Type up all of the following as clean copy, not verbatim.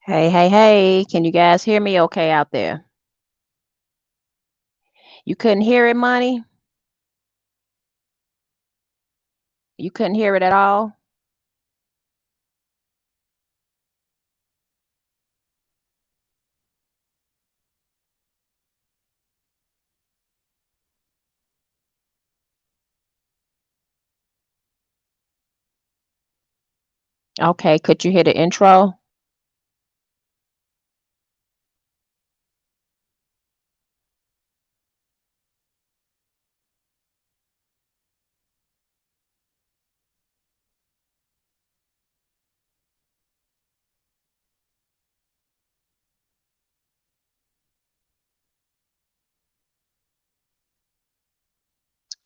Hey, hey, hey, can you guys hear me okay out there? You couldn't hear it, Money? You couldn't hear it at all? Okay, could you hear the intro?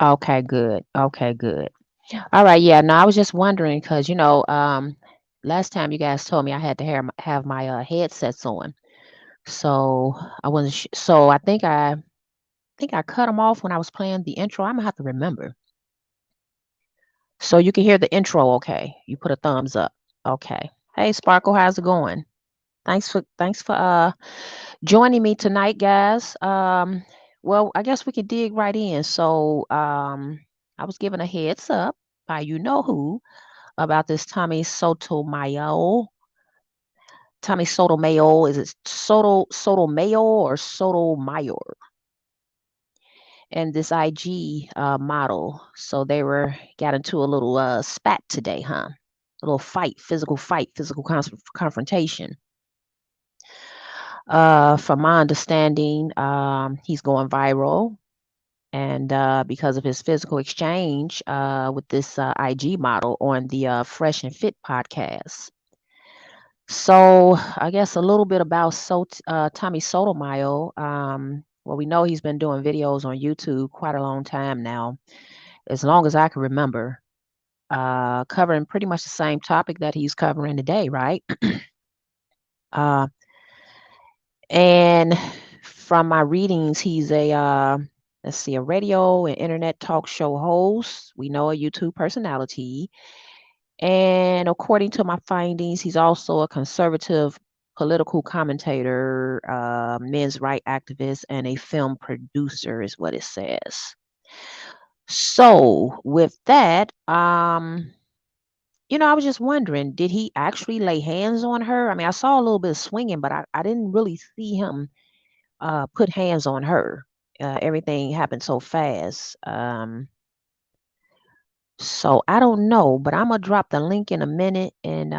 Okay, good. Okay, good. All right, yeah, no, I was just wondering because, last time you guys told me I had to have my headsets on. So I wasn't so I think I cut them off when I was playing the intro. I'm gonna have to remember. So you can hear the intro okay. You put a thumbs up. Okay. Hey Sparkle, how's it going? Thanks for joining me tonight, guys. Well, I guess we could dig right in. I was given a heads up by you know who about this Tommy Sotomayor. Is it Sotomayor or Sotomayor? And this IG model. So they got into a little spat today, huh? A little fight, physical confrontation. From my understanding, he's going viral, and because of his physical exchange with this IG model on the Fresh and Fit podcast. So, I guess a little bit about Tommy Sotomayor. Well, we know he's been doing videos on YouTube quite a long time now, as long as I can remember, covering pretty much the same topic that he's covering today, right? Uh, And from my readings, he's let's see, a radio and internet talk show host. We know a YouTube personality. And according to my findings, he's also a conservative political commentator, men's right activist, and a film producer, is what it says. So with that, I was just wondering, did he actually lay hands on her? I mean, I saw a little bit of swinging, but I didn't really see him put hands on her. Everything happened so fast. So I don't know, but I'm gonna drop the link in a minute, and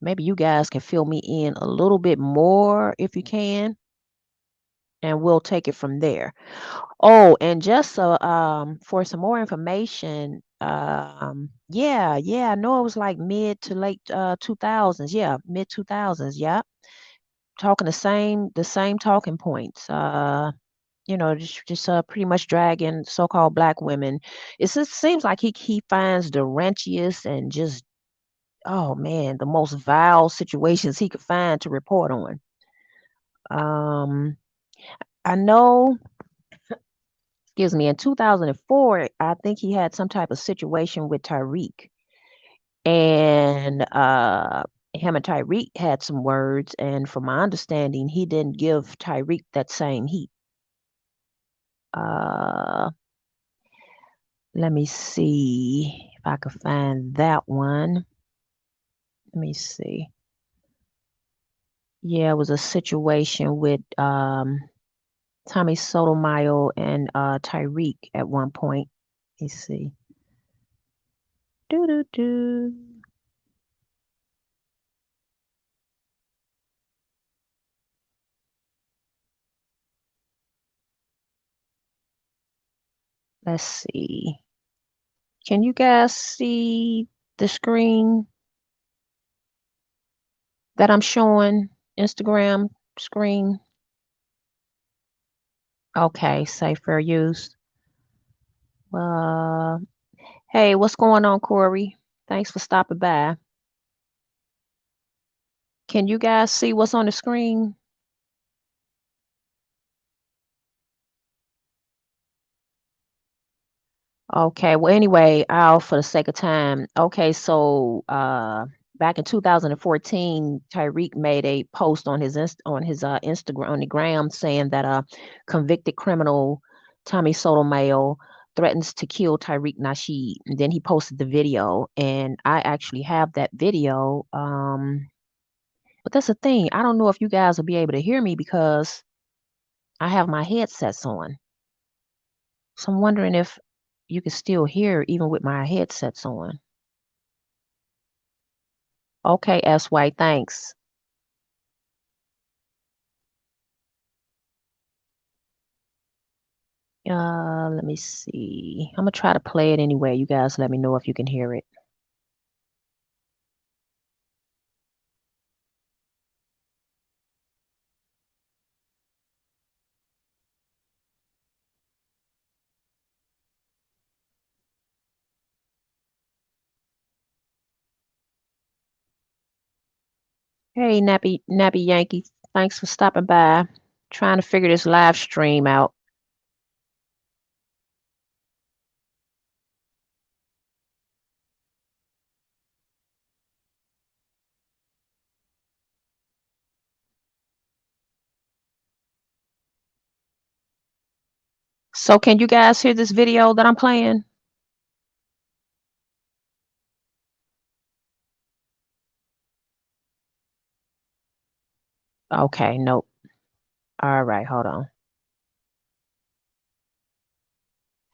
maybe you guys can fill me in a little bit more if you can, and we'll take it from there. Oh, and just for some more information, yeah, I know it was like mid to late 2000s, yeah, mid 2000s, yeah, talking the same talking points. Just pretty much dragging so-called black women. It just seems like he finds the ranchiest and just, oh man, the most vile situations he could find to report on. Um, I know, excuse me, in 2004, I think he had some type of situation with Tyreek, and him and Tyreek had some words, and from my understanding, he didn't give Tyreek that same heat. Uh, Let me see if I can find that one. Let me see. Yeah, it was a situation with Tommy Sotomayor and Tyreek at one point. Let me see. Do do do. Let's see. Can you guys see the screen that I'm showing? Instagram screen. Okay, safe fair use. Uh, hey, what's going on, Corey? Thanks for stopping by. Can you guys see what's on the screen? Okay, well, anyway, I'll for the sake of time. Okay, so back in 2014, Tyreek made a post on his Instagram on the gram saying that convicted criminal Tommy Sotomayor threatens to kill Tyreek Nasheed. And then he posted the video, and I actually have that video. But that's the thing. I don't know if you guys will be able to hear me because I have my headsets on. So I'm wondering if you can still hear even with my headsets on. Okay, S. White, thanks. Let me see. I'm gonna try to play it anyway. You guys let me know if you can hear it. Hey, Nappy Yankee, thanks for stopping by. Trying to figure this live stream out. So can you guys hear this video that I'm playing? Okay, nope. All right, hold on.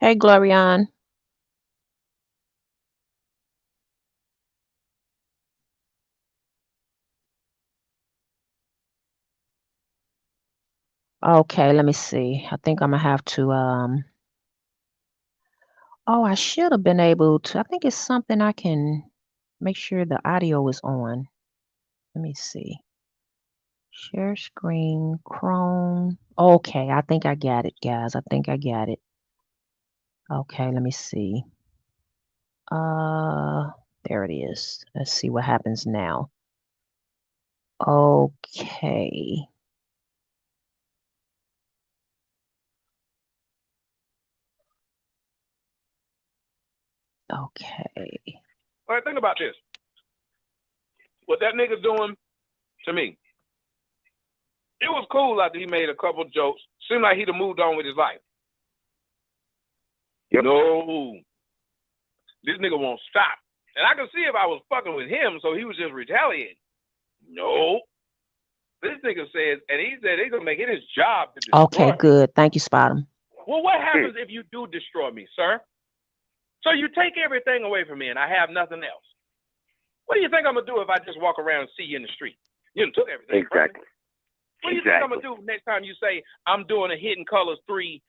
Hey, Glorion. Okay, let me see. I think I'm gonna have to oh, I should have been able to. I think it's something I can make sure the audio is on. Let me see. Share screen, Chrome. Okay, I think I got it, guys. I think I got it. Okay, let me see. Uh, there it is. Let's see what happens now. Okay. Okay. All right, think about this. What that nigga doing to me, it was cool after he made a couple jokes. Seemed like he'd have moved on with his life. Yep. No, this nigga won't stop. And I could see if I was fucking with him, so he was just retaliating. No. This nigga says, and he said they're gonna make it his job to destroy Okay, me. good. Thank you, Spottum. Well, what happens if you do destroy me, sir? So you take everything away from me and I have nothing else. What do you think I'm gonna do if I just walk around and see you in the street? You took everything. Exactly. What do you think I'm gonna do next time you say I'm doing a Hidden Colors 3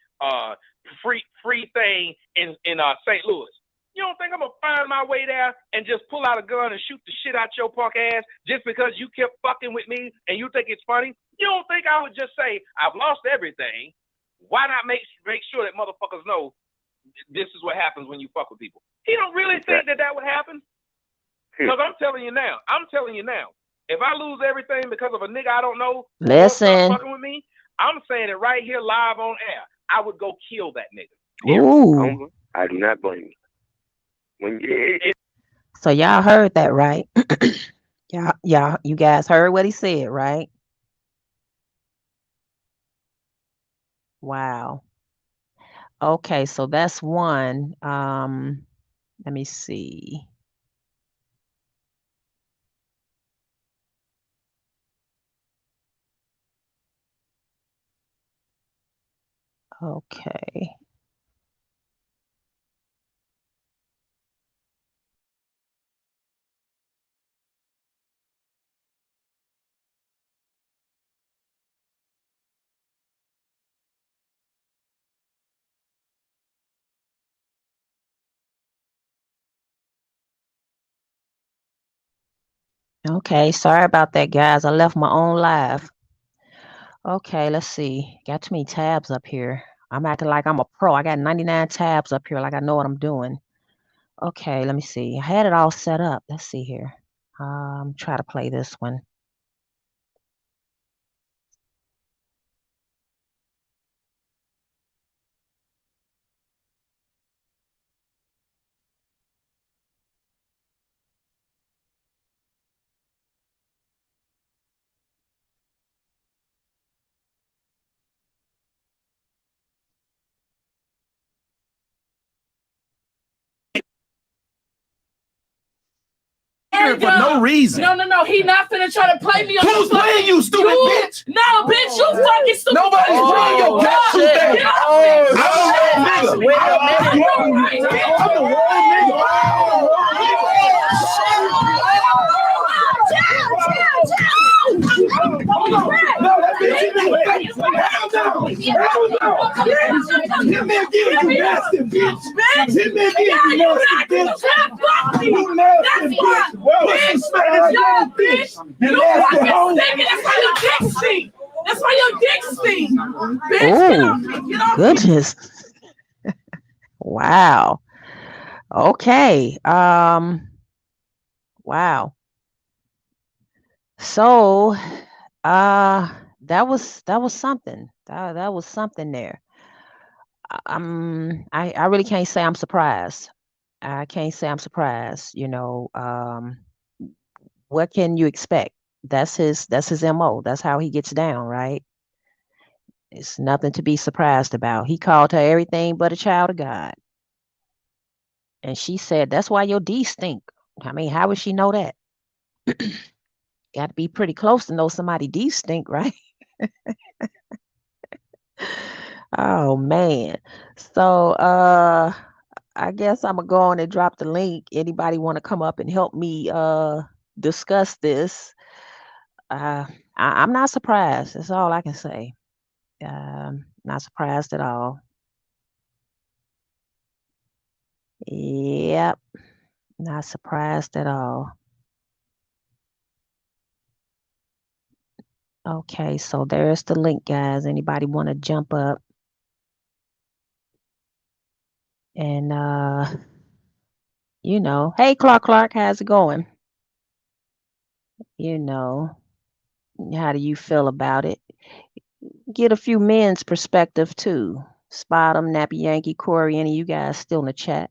free thing in St. Louis? You don't think I'm gonna find my way there and just pull out a gun and shoot the shit out your punk ass just because you kept fucking with me and you think it's funny? You don't think I would just say I've lost everything? Why not make sure that motherfuckers know this is what happens when you fuck with people? He don't really think that would happen. Because I'm telling you now, if I lose everything because of a nigga I don't know who wants to start fucking with me, I'm saying it right here live on air. I would go kill that nigga. Ooh. I do not blame you. So y'all heard that, right? You guys heard what he said, right? Wow. Okay, so that's one. Let me see. Okay. Okay, sorry about that, guys. I left my own live. Okay, let's see. Got too many tabs up here. I'm acting like I'm a pro. I got 99 tabs up here, like I know what I'm doing. Okay, let me see. I had it all set up. Let's see here. Try to play this one. cheering for no reason. No. He not finna try to play me. Who's playing you, stupid bitch? No, bitch, you fucking stupid. Nobody's playing your caption thing. I'm the world nigga. That's why your dick stink. Oh, goodness. Wow. Okay. Wow. So, that was something. That was something there. I really can't say I'm surprised. I can't say I'm surprised. What can you expect? That's his MO. That's how he gets down, right? It's nothing to be surprised about. He called her everything but a child of God. And she said, that's why your D stink. I mean, how would she know that? Got to be pretty close to know somebody D stink, right? Oh man. So I guess I'm gonna go on and drop the link. Anybody want to come up and help me discuss this? I'm not surprised. That's all I can say. Not surprised at all. Yep, not surprised at all. Okay, so there's the link, guys. Anybody want to jump up and hey Clark, how's it going? You know, how do you feel about it? Get a few men's perspective too. Spot 'em, Nappy Yankee, Corey, any of you guys still in the chat?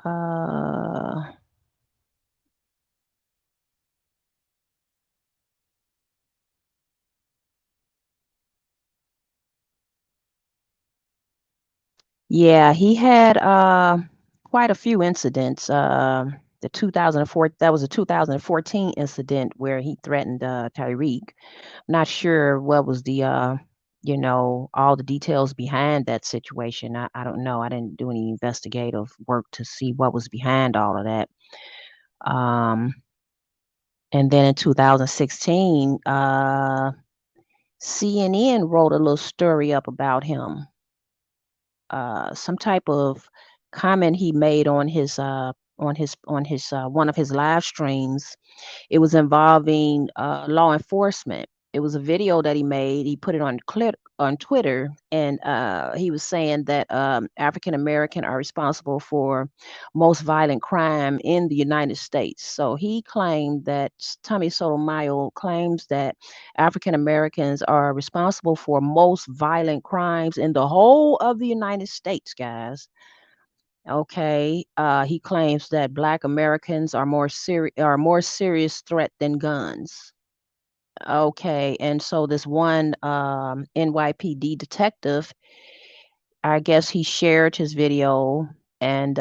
Uh, yeah, he had quite a few incidents. The 2004 that was a 2014 incident where he threatened Tyreek. Not sure what was the all the details behind that situation. I don't know. I didn't do any investigative work to see what was behind all of that. Um, and then in 2016, CNN wrote a little story up about him. Some type of comment he made on his one of his live streams. It was involving law enforcement. It was a video that he made. He put it on Twitter, and he was saying that African American are responsible for most violent crime in the United States. So he claimed that Tommy Sotomayor claims that African Americans are responsible for most violent crimes in the whole of the United States, guys. Okay. He claims that Black Americans are a more serious threat than guns. Okay, and so this one NYPD detective, I guess he shared his video, and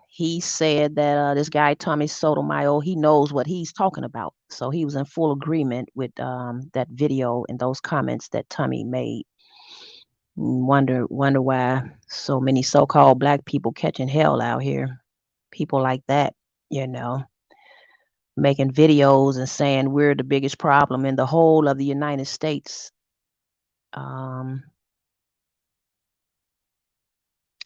he said that this guy Tommy Sotomayor, he knows what he's talking about. So he was in full agreement with that video and those comments that Tommy made. Wonder why so many so-called Black people catching hell out here. People like that, you know, making videos and saying we're the biggest problem in the whole of the United States. Um,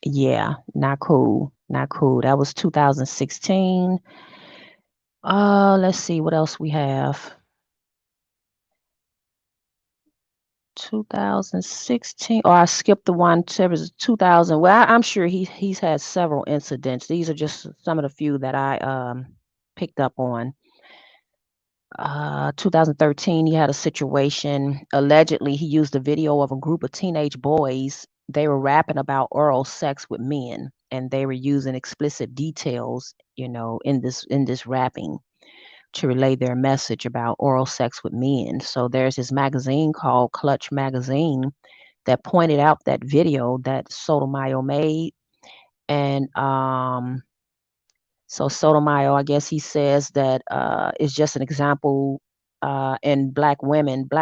yeah, not cool. Not cool. That was 2016. Let's see what else we have. 2016. Oh, I skipped the one. There was 2000. Well, I'm sure he's had several incidents. These are just some of the few that I picked up on. 2013, he had a situation. Allegedly, he used a video of a group of teenage boys. They were rapping about oral sex with men, and they were using explicit details, in this rapping to relay their message about oral sex with men. So there's this magazine called Clutch Magazine that pointed out that video that Sotomayor made, and So Sotomayor, I guess he says that it's just an example. And black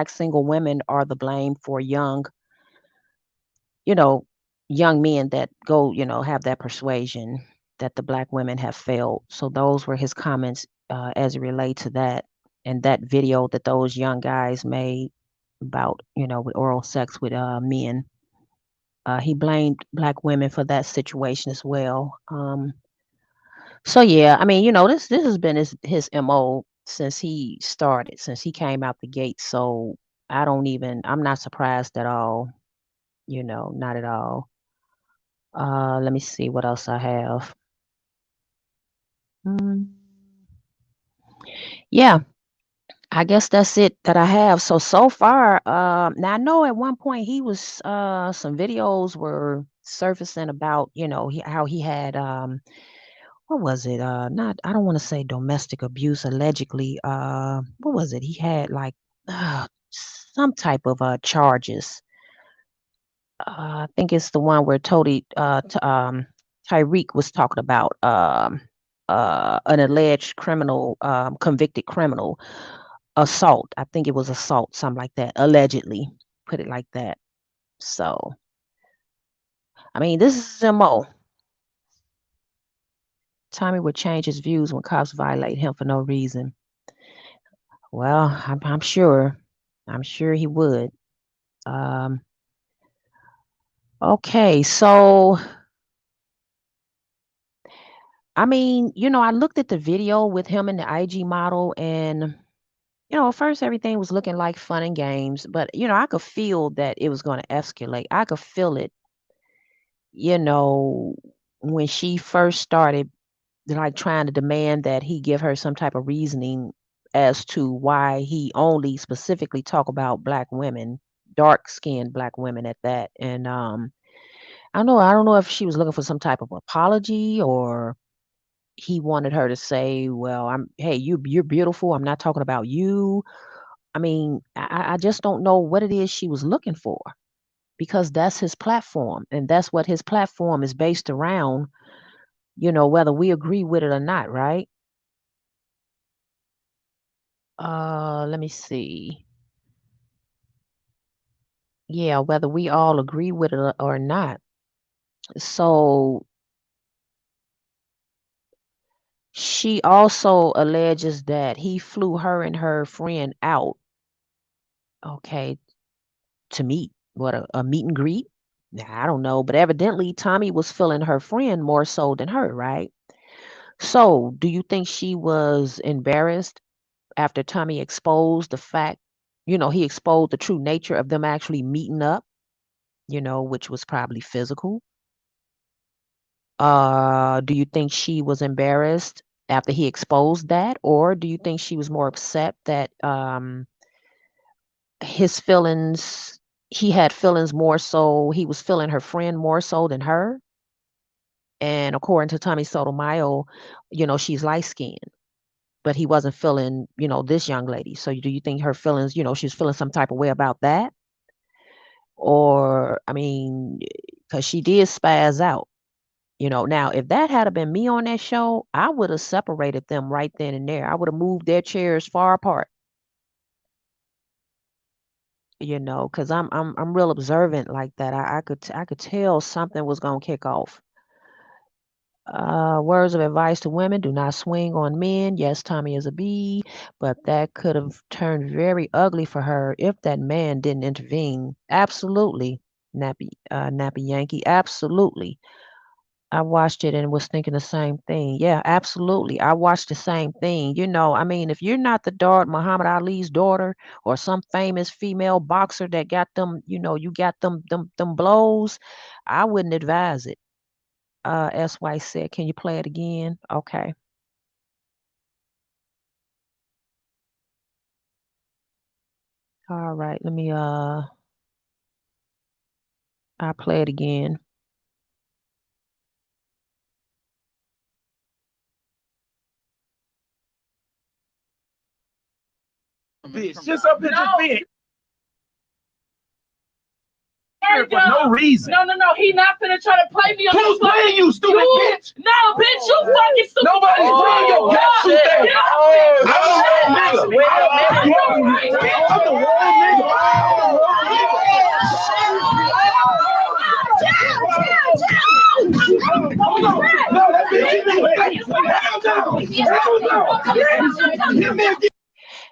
single women are the blame for you know, young men that go, have that persuasion that the black women have failed. So those were his comments as it relates to that and that video that those young guys made about, with oral sex with men. He blamed black women for that situation as well. So yeah, I mean, this has been his MO since he started, since he came out the gate. So I'm not surprised at all, not at all. Let me see what else I have. Mm, yeah, I guess that's it that I have. So far, now I know at one point he was some videos were surfacing about, how he had what was it? Not I don't want to say domestic abuse allegedly. What was it? He had like some type of charges. I think it's the one where Tyreek was talking about an alleged criminal, convicted criminal assault. I think it was assault, something like that, allegedly. Put it like that. So, I mean, this is MO. Tommy would change his views when cops violate him for no reason. Well, I'm sure. I'm sure he would. Um, okay, so I mean, I looked at the video with him and the IG model, and at first everything was looking like fun and games, but I could feel that it was going to escalate. I could feel it, you know, when she first started like trying to demand that he give her some type of reasoning as to why he only specifically talk about black women, dark skinned black women at that. And I don't know if she was looking for some type of apology or he wanted her to say, well, hey, you're beautiful. I'm not talking about you. I mean, I just don't know what it is she was looking for because that's his platform and that's what his platform is based around, whether we agree with it or not, right? Let me see. Yeah, whether we all agree with it or not. So she also alleges that he flew her and her friend out, okay, to meet. What a meet and greet? Nah, I don't know, but evidently Tommy was feeling her friend more so than her, right? So, do you think she was embarrassed after Tommy exposed the fact, he exposed the true nature of them actually meeting up, which was probably physical? Do you think she was embarrassed after he exposed that, or do you think she was more upset that his feelings, he had feelings more so, he was feeling her friend more so than her? And according to Tommy Sotomayor, she's light skinned, but he wasn't feeling, this young lady. So do you think her feelings, she's feeling some type of way about that? Or, I mean, because she did spaz out. Now if that had been me on that show, I would have separated them right then and there. I would have moved their chairs far apart, because I'm real observant like that. I could tell something was gonna kick off. Words of advice to women: do not swing on men. Yes, Tommy is a B, but that could have turned very ugly for her if that man didn't intervene. Absolutely, Nappy Yankee. Absolutely. I watched it and was thinking the same thing. Yeah, absolutely. I watched the same thing. I mean, if you're not the daughter, Muhammad Ali's daughter, or some famous female boxer that got them, you got them blows, I wouldn't advise it. SY said, can you play it again? Okay. All right. I'll play it again. Bitch, just up here just being here for no reason. No. He not finna try to play me on Who's playing you, stupid bitch? No, bitch, you fucking stupid. Nobody's playing your catsuit thing. I'm the wrong nigga.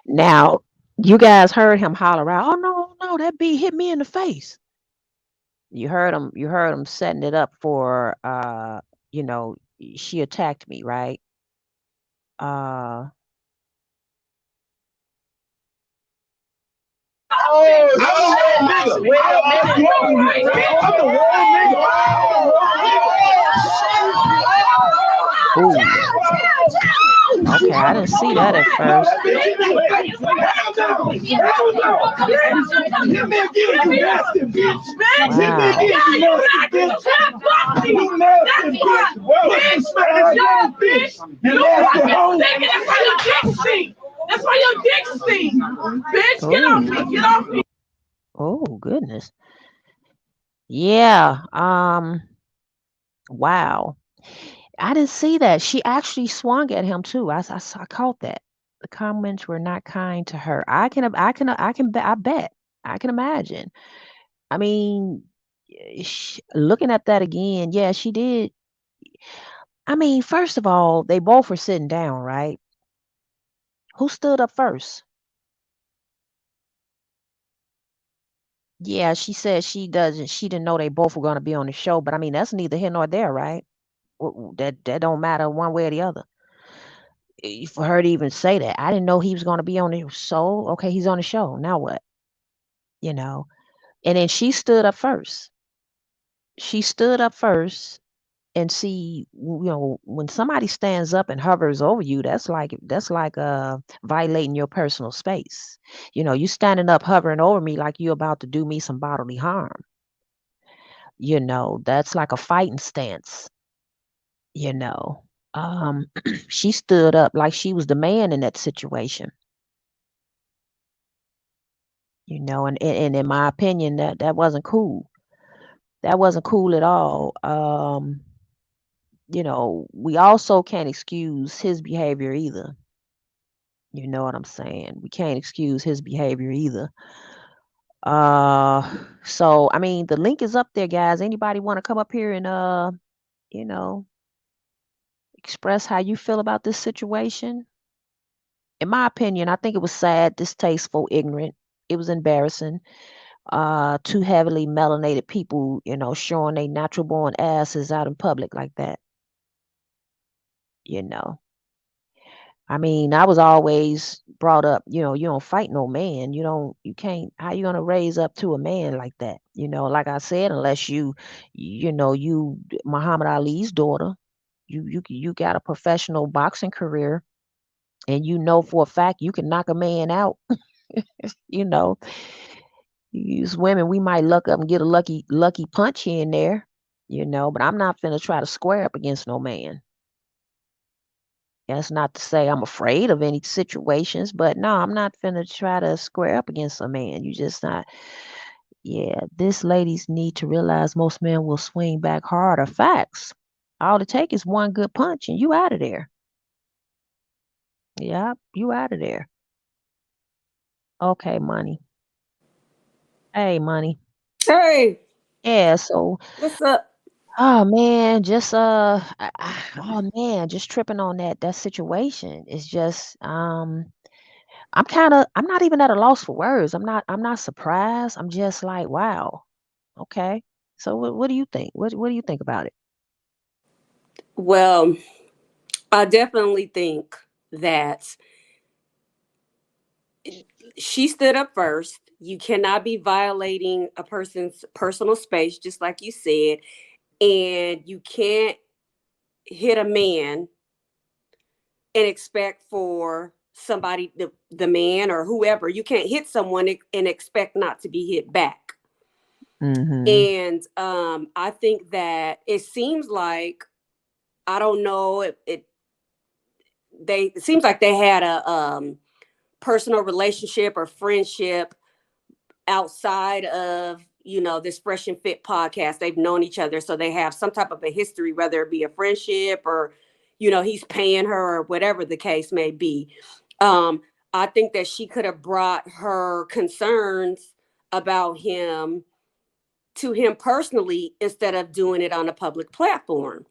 Now, you guys heard him holler out, "Oh no, that bee hit me in the face." You heard him setting it up for you know, she attacked me, right? Uh Ooh. Okay, I didn't see that at first. That's why your dick stink. Bitch, get off me. Get off me. Oh goodness. Yeah. Wow. I didn't see that. She actually swung at him too. I caught that. The comments were not kind to her. I bet. I can imagine. I mean, looking at that again, yeah, she did. I mean, first of all, they both were sitting down, right? Who stood up first? Yeah, she said she didn't know they both were going to be on the show, but I mean, that's neither here nor there, right? That don't matter one way or the other. For her to even say that, I didn't know he was going to be on the show. Okay, he's on the show. Now what? You know. And then she stood up first. She stood up first and see, when somebody stands up and hovers over you, that's like violating your personal space. You standing up hovering over me like you about to do me some bodily harm. That's like a fighting stance, you know. She stood up like she was the man in that situation, and in my opinion, that wasn't cool. That wasn't cool at all. We also can't excuse his behavior either. You know what I'm saying? We can't excuse his behavior either. So I mean, the link is up there, guys. Anybody want to come up here and you know, express how you feel about this situation? In my opinion, I think it was sad, distasteful, ignorant. It was embarrassing. Two heavily melanated people, showing their natural born asses out in public like that. You know. I mean, I was always brought up, you don't fight no man. You can't, how you gonna raise up to a man like that? Like I said, unless you Muhammad Ali's daughter, you got a professional boxing career, and you know for a fact you can knock a man out. you know, Use women, we might luck up and get a lucky punch here and there, but I'm not finna try to square up against no man. That's not to say I'm afraid of any situations, but no, I'm not finna try to square up against a man. You just not. Yeah, this ladies need to realize most men will swing back harder. Facts. All it take is one good punch and you out of there. Yeah, you out of there. Okay, money. Hey, money. Hey, Yeah, so what's up? oh man, just oh man, just tripping on that situation. It's just I'm not even at a loss for words. I'm not surprised. I'm just like, wow. Okay. So what do you think? What do you think about it? Well, I definitely think that she stood up first. You cannot be violating a person's personal space, just like you said, and you can't hit a man and expect for somebody, the man or whoever, you can't hit someone and expect not to be hit back. Mm-hmm. And I think that it seems like, I don't know, it seems like they had a personal relationship or friendship outside of, this Fresh and Fit podcast. They've known each other, so they have some type of a history, whether it be a friendship or, he's paying her or whatever the case may be. um I think that she could have brought her concerns about him to him personally instead of doing it on a public platform.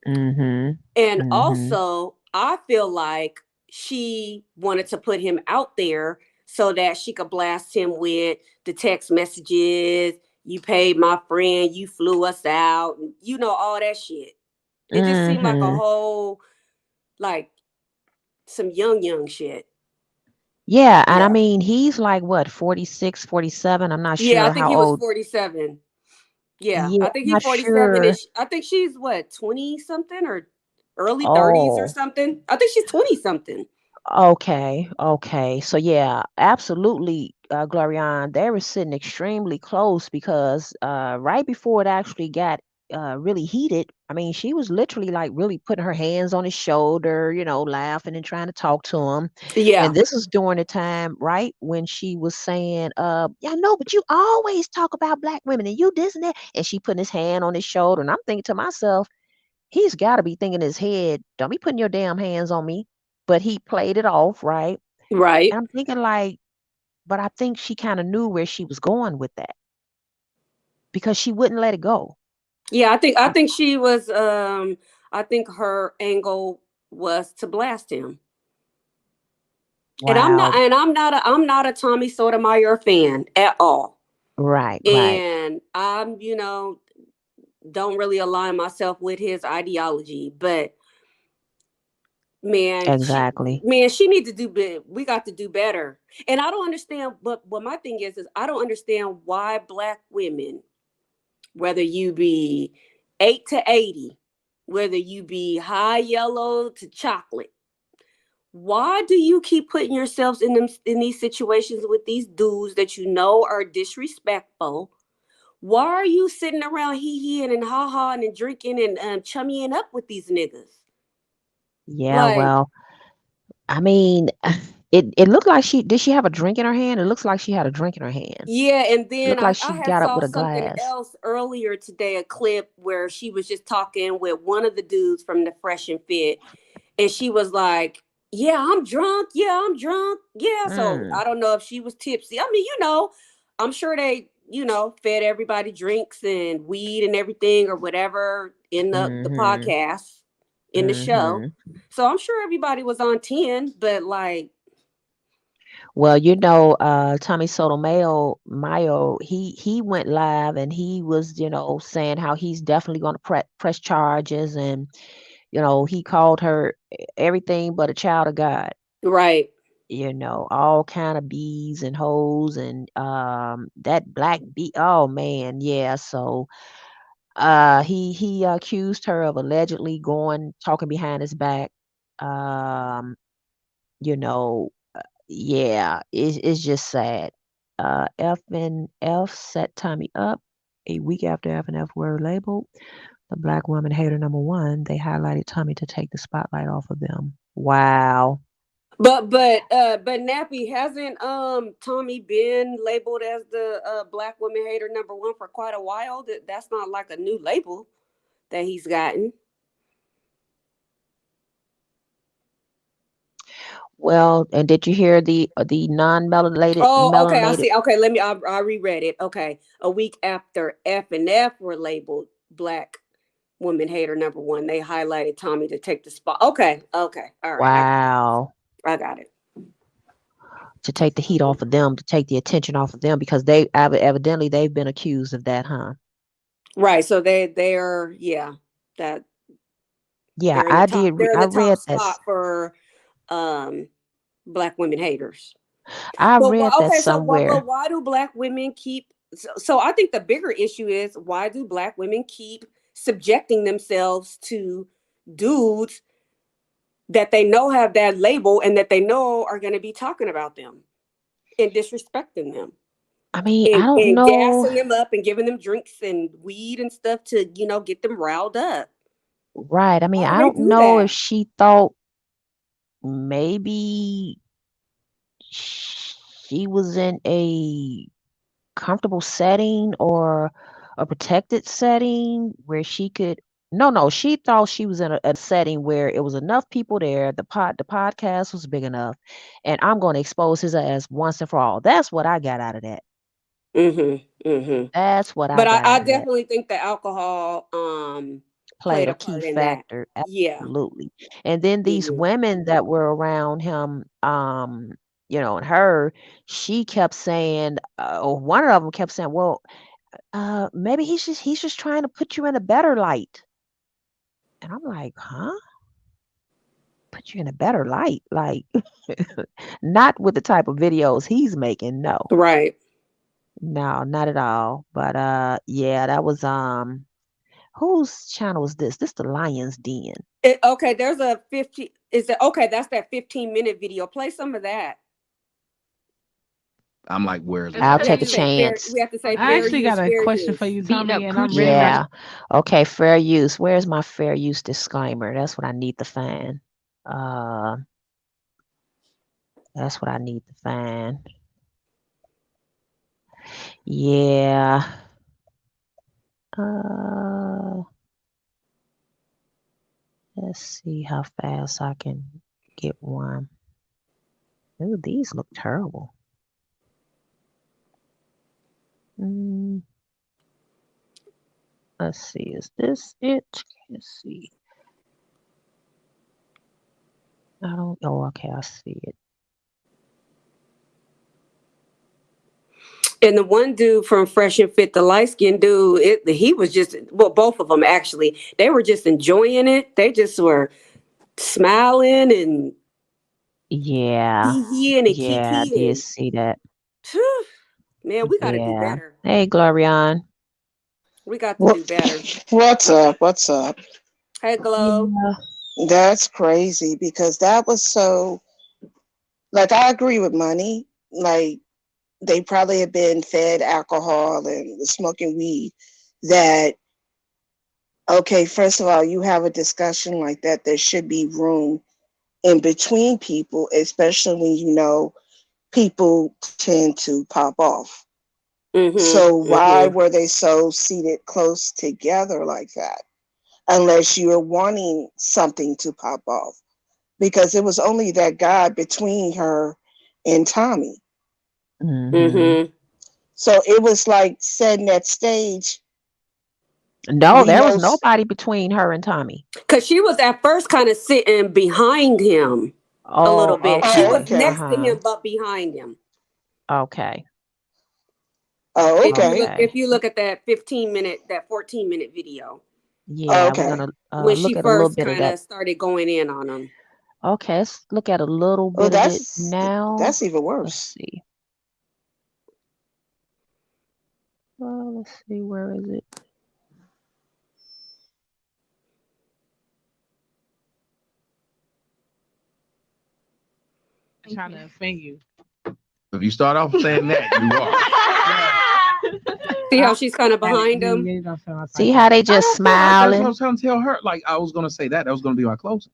Mhm. And Mhm. also, I feel like she wanted to put him out there so that she could blast him with the text messages. You paid my friend, you flew us out, and all that shit. It just seemed like a Mhm. whole, like, some young shit. Yeah, and I Yeah. mean, he's like what, 46, 47. I'm not Yeah, I sure think how he was old. 47. Yeah, Yeah, I think I'm he's not 47 sure. ish. I think she's what, 20 something or early 30s or Oh, something. I think she's 20 something. okay. Okay. So yeah, absolutely, Glorian, they were sitting extremely close because right before it actually got really heated, I mean, she was literally like really putting her hands on his shoulder, laughing and trying to talk to him. And Yeah, this was during the time, right, when she was saying, yeah, no, but you always talk about black women and you this and that. And she putting his hand on his shoulder. And I'm thinking to myself, he's got to be thinking in his head, don't be putting your damn hands on me. But he played it off, right? right. And I'm thinking, like, but I think she kind of knew where she was going with that because she wouldn't let it go. Yeah, I think she was I think her angle was to blast him. And I'm not Wow. and I'm not a Tommy Sotomayor fan at all. Right, right. And I'm, don't really align myself with his ideology, but man, Exactly. she needs to we got to do better. And I don't understand, but what my thing is I don't understand why black women, whether you be 8 to 80, whether you be high yellow to chocolate, why do you keep putting yourselves in these situations with these dudes that you know are disrespectful? Why are you sitting around hee-heeing and ha-ha and drinking and chummying up with these niggas? Yeah, Like, well, I mean, it looked like she have a drink in her hand? It looks like she had a drink in her hand. yeah, and It then looked I, like she I had got up saw with a something glass. else earlier today, a clip where she was just talking with one of the dudes from the Fresh and Fit, and she was like, "Yeah, I'm drunk. Yeah, I'm drunk. Yeah." So Mm. I don't know if she was tipsy. I mean, I'm sure they, fed everybody drinks and weed and everything or whatever in the Mhm. podcast, in the show. Mhm. So I'm sure everybody was on 10, but like, Well, Tommy Sotomayor, he went live and he was, saying how he's definitely going to press charges, and he called her everything but a child of God. right, All kind of bees and hoes and that black bee. Oh man, yeah. So he accused her of allegedly going talking behind his back. Um, you know, yeah, it's just sad. F and F set Tommy up a week after F and F were labeled the black woman hater number one. They highlighted Tommy to take the spotlight off of them. Wow. but Nappy, hasn't Tommy been labeled as the black woman hater number one for quite a while? That's not like a new label that he's gotten. Well, and did you hear the non-melanated Oh, okay. I melanated? see. Okay, I reread it. Okay, a week after F and F were labeled black woman hater number one, they highlighted Tommy to take the spot. Okay, okay, all right. Wow. I got it. To take the heat off of them, to take the attention off of them, because evidently they've been accused of that, huh? Right. So they're, yeah, that Yeah, they're in the top. They're in I the top read spot for um black women haters. I But read that okay, so why, somewhere. but why do black women keep? So I think the bigger issue is, why do black women keep subjecting themselves to dudes that they know have that label and that they know are going to be talking about them and disrespecting them I mean, I and, don't and know. gassing them up and giving them drinks and weed and stuff to, get them riled up? Right. I mean, Why do I they don't do know if that? she thought maybe she was in a comfortable setting or a protected setting where she could no, she thought she was in a setting where it was enough people there, the podcast was big enough, and I'm going to expose his ass once and for all. That's what I got out of that. Mm-hmm. That's what I But got I out of that. definitely think the alcohol Played played a a key part in that. factor, Yeah. absolutely. And then these Mm-hmm. women that were around him, and her, she kept saying, or one of them kept saying, well, maybe he's just trying to put you in a better light. And I'm like, huh? Put you in a better light, like not with the type of videos he's making. No, Right. no, not at all. But yeah, that was whose channel is this? This the Lion's Den. Okay, there's a 50. Is it okay? That's that 15-minute video. Play some of that. I'm like, where's It's I'll We fair have take to a use. say fair. chance. We have to say I fair actually use. got a Fair question for use. you, Beating up Tommy, and I'm coochie. ready. Yeah. Okay, fair use. Where's my fair use disclaimer? That's what I need to find. Uh, that's what I need to find. Yeah. Uh, let's see how fast I can get one. Ooh, these look terrible. Mm, let's see. Is this it? Let's see. I don't. Oh, okay. I see it. And the one dude from Fresh and Fit, the light skinned dude, he was just, well, both of them actually, they were just enjoying it. They just were smiling and Yeah. hee and Yeah, I kiki did and see that. phew, man, we got to do Yeah. better. Hey, Glorion. We got to What, do better. what's up? What's up? Hey, Glow. Yeah. That's crazy because that was so, like, I agree with money. Like, they probably have been fed alcohol and was smoking weed. That, okay, first of all, you have a discussion like that, there should be room in between people, especially when you know people tend to pop off. So, why Mm-hmm. were they so seated close together like that? Unless you're wanting something to pop off, because it was only that guy between her and Tommy. Mm-hmm. Mm-hmm. So it was like setting that stage. No, We there know. was nobody between her and Tommy. Because she was at first kind of sitting behind him a little Oh, bit. She Oh, was okay. okay. next to Uh-huh. him, but behind him. Okay. Oh, If you okay. look, Okay. if you look at that 15-minute, that 14-minute video Yeah, we're Okay. gonna when she look at a little first bit of kind that. of started going in on him. Okay, let's look at a little Oh, bit of it that's now. even Let's worse. see. Well, let's see, where is it? Trying to offend you. If you start off saying that, you are. See how she's kind of behind You, him? you don't feel like See that. how they I just don't feel like that's what I smiling? was trying to tell her. Like I was gonna say that. That was gonna be my closing.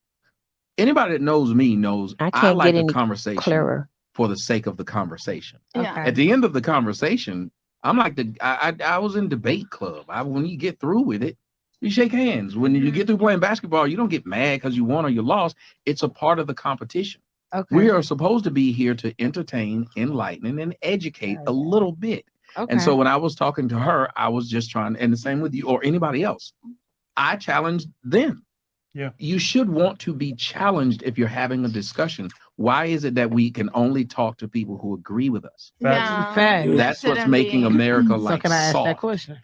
Anybody that knows me knows I I can't get like a any conversation clearer. for the sake of the conversation. Okay. At the end of the conversation, I'm like I was in debate club. When you get through with it, you shake hands. When you get through playing basketball, you don't get mad because you won or you lost. It's a part of the competition. Okay. We are supposed to be here to entertain, enlighten, and educate a little bit. Okay. And so when I was talking to her, I was just trying, and the same with you or anybody else. I challenged them. Yeah. You should want to be challenged if you're having a discussion. Why is it that we can only talk to people who agree with us? Facts. Fact. That's what's making America So like can I ask that soft. question?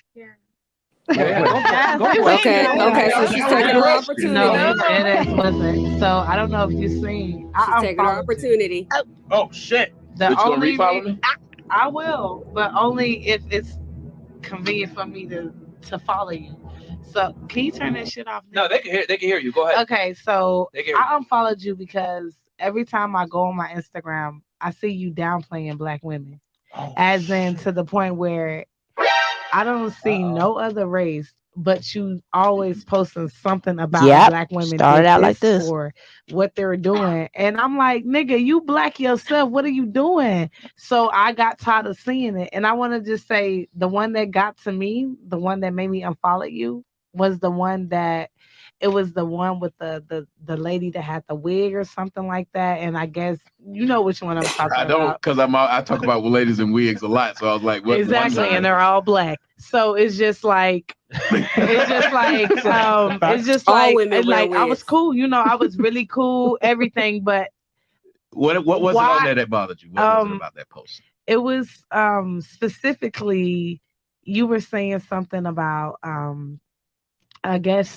Yeah, go for it. Go for it. Okay, Yeah, okay. So yeah, she's yeah. taking her No, opportunity. it wasn't. So I don't know if you've seen. She's I taking her unfollowed you. opportunity. Oh shit. The But you gonna only refollow me? I will, but only if it's convenient for me to follow you. So can you turn that shit off? No, they can hear. They can hear you. Go ahead. Okay, so They can hear you. I unfollowed you because every time I go on my Instagram, I see you downplaying black women, Oh, as in to the point where I don't see no other race but you always posting something about a Yep. black woman Started did out like this this. or what they're doing. And I'm like, nigga, you black yourself. What are you doing? So I got tired of seeing it. And I want to just say the one that got to me, the one that made me unfollow you, was the one that it was the one with the lady that had the wig or something like that. And I guess you know which one I'm talking I don't, about. because I talk about ladies in wigs a lot. So I was like, what one? Exactly, and they're all black. So it's just like it's just All like women wear I was wigs. cool, I was really cool, everything, but What was it on why there that bothered you? What was it about that post? it was specifically you were saying something about I guess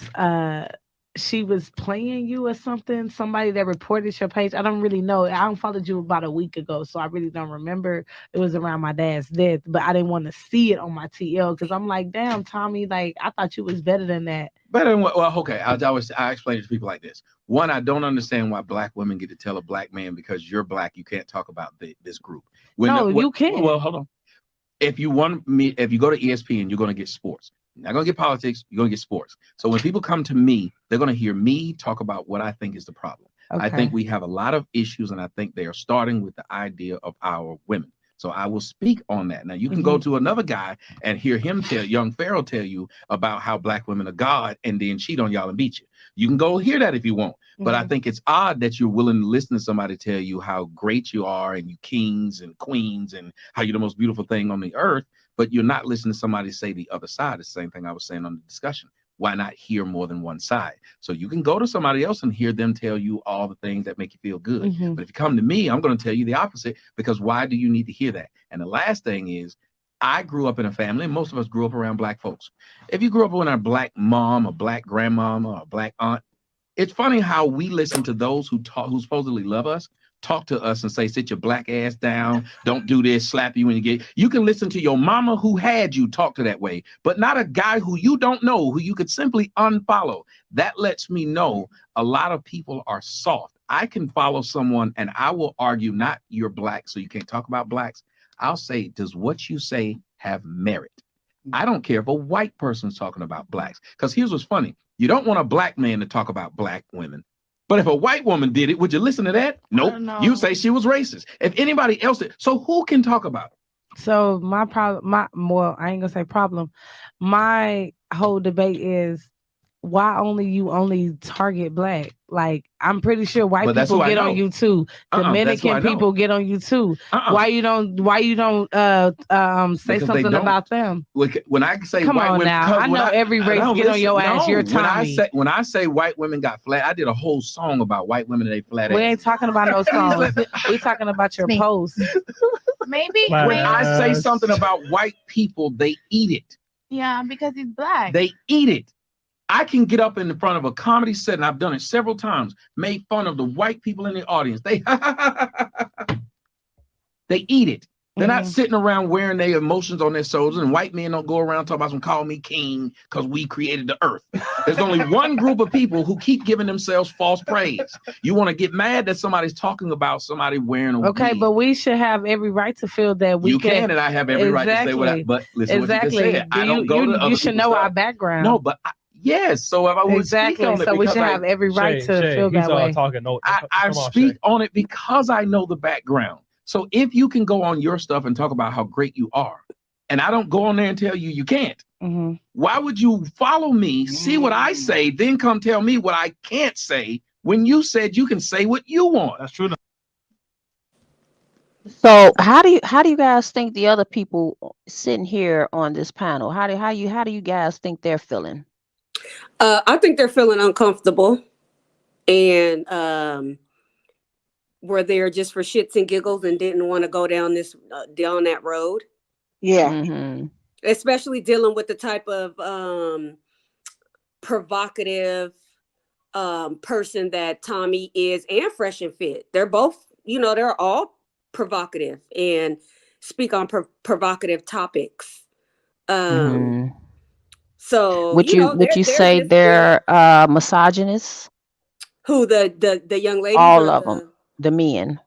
she was playing you or something. Somebody that reported your page. I don't really know. I unfollowed you about a week ago, so I really don't remember. It was around my dad's death, but I didn't want to see it on my TL because I'm like, damn, Tommy, like I thought you was better than that. Better than what? Well, okay. I explain it to people like this. One, I don't understand why black women get to tell a black man because you're black, you can't talk about this group. No, you can't. Well, hold on. If you go to ESPN, you're going to get sports. You're not going to get politics. You're going to get sports. So when people come to me, they're going to hear me talk about what I think is the problem. I Okay. think we have a lot of issues, and I think they are starting with the idea of our women. So I will speak on that. Now you can go to another guy and hear him tell young Pharaoh tell you about how black women are God and then cheat on y'all and beat you. You can go hear that if you want. But I think it's odd that you're willing to listen to somebody tell you how great you are and you kings and queens and how you're the most beautiful thing on the earth, but you're not listening to somebody say the other side. The same thing I was saying on the discussion. Why not hear more than one side? So you can go to somebody else and hear them tell you all the things that make you feel good. But if you come to me, I'm going to tell you the opposite, because why do you need to hear that? And the last thing is, I grew up in a family, and most of us grew up around black folks. If you grew up with a black mom, a black grandmama, or a black aunt, it's funny how we listen to those who supposedly love us talk to us and say, sit your black ass down, don't do this, slap you when you get. You can listen to your mama who had you talk to that way, but not a guy who you don't know, who you could simply unfollow. That lets me know a lot of people are soft. I can follow someone and I will argue, not you're black, so you can't talk about blacks. I'll say, does what you say have merit? I don't care if a white person's talking about blacks. Because here's what's funny. You don't want a black man to talk about black women. But if a white woman did it, would you listen to that? Nope. You say she was racist. If anybody else did, so who can talk about it? So my problem, I ain't gonna say problem. My whole debate is why only target black? Like I'm pretty sure white But that's who people I get on know. you too. That's who I Dominican know. people get on you too. Why you don't say Because they something don't. about them? When I say Come white on women, now. because I know every race get on your ass. You're Tommy. when I say white women got flat, I did a whole song about white women and they flat We ass. ain't talking about no Please songs. let me. We talking about your posts. Maybe When I say something about white people, they eat it. yeah, because he's black. They eat it. I can get up in front of a comedy set, and I've done it several times, made fun of the white people in the audience. They they eat it. They're not sitting around wearing their emotions on their shoulders, and white men don't go around talking about some call me king because we created the earth. There's only one group of people who keep giving themselves false praise. You want to get mad that somebody's talking about somebody wearing a wig. But we should have every right to feel that we can, and I have every right to say what I. But listen, what you just said. I don't go to other you should know stuff. our background. No, but yes. So if I would speak on it, so we should have every right to feel that way. I speak on it because I know the background. So if you can go on your stuff and talk about how great you are, and I don't go on there and tell you you can't, why would you follow me, see what I say, then come tell me what I can't say when you said you can say what you want? That's true. So how do you guys think the other people sitting here on this panel, how do you guys think they're feeling? I think they're feeling uncomfortable and were there just for shits and giggles and didn't want to go down that road. Yeah. Especially dealing with the type of provocative person that Tommy is and Fresh and Fit. They're both, they're all provocative and speak on provocative topics. So would you say they're misogynists? Who, the young ladies? All of them, the men.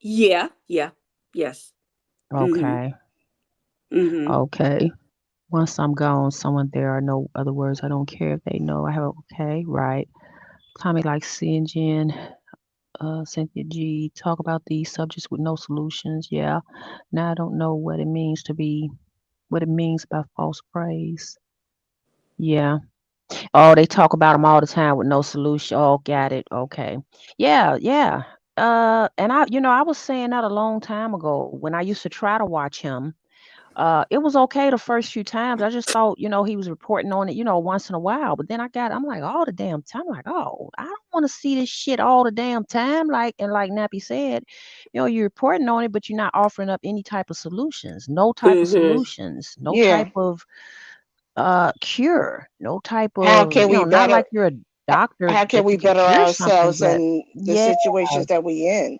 Yeah. Yes. Okay. Okay. Once I'm gone, someone there are no other words. I don't care if they know. I have okay, right. Tommy likes Sinjin, Cynthia G. Talk about these subjects with no solutions. Yeah. Now I don't know what it means by false praise. Yeah. Oh, they talk about them all the time with no solution. Oh, got it. Okay. Yeah, yeah. And I was saying that a long time ago when I used to try to watch him. It was okay the first few times. I just thought, he was reporting on it, once in a while. But then I'm like, all the damn time. I'm like, oh, I don't want to see this shit all the damn time. Like Nappy said, you're reporting on it, but you're not offering up any type of solutions. No type of Mm-hmm. solutions. No Yeah. type of cure. No type How of, can we not better? like you're a doctor How can that we you can better cure something, ourselves but in the yeah, situations that we in?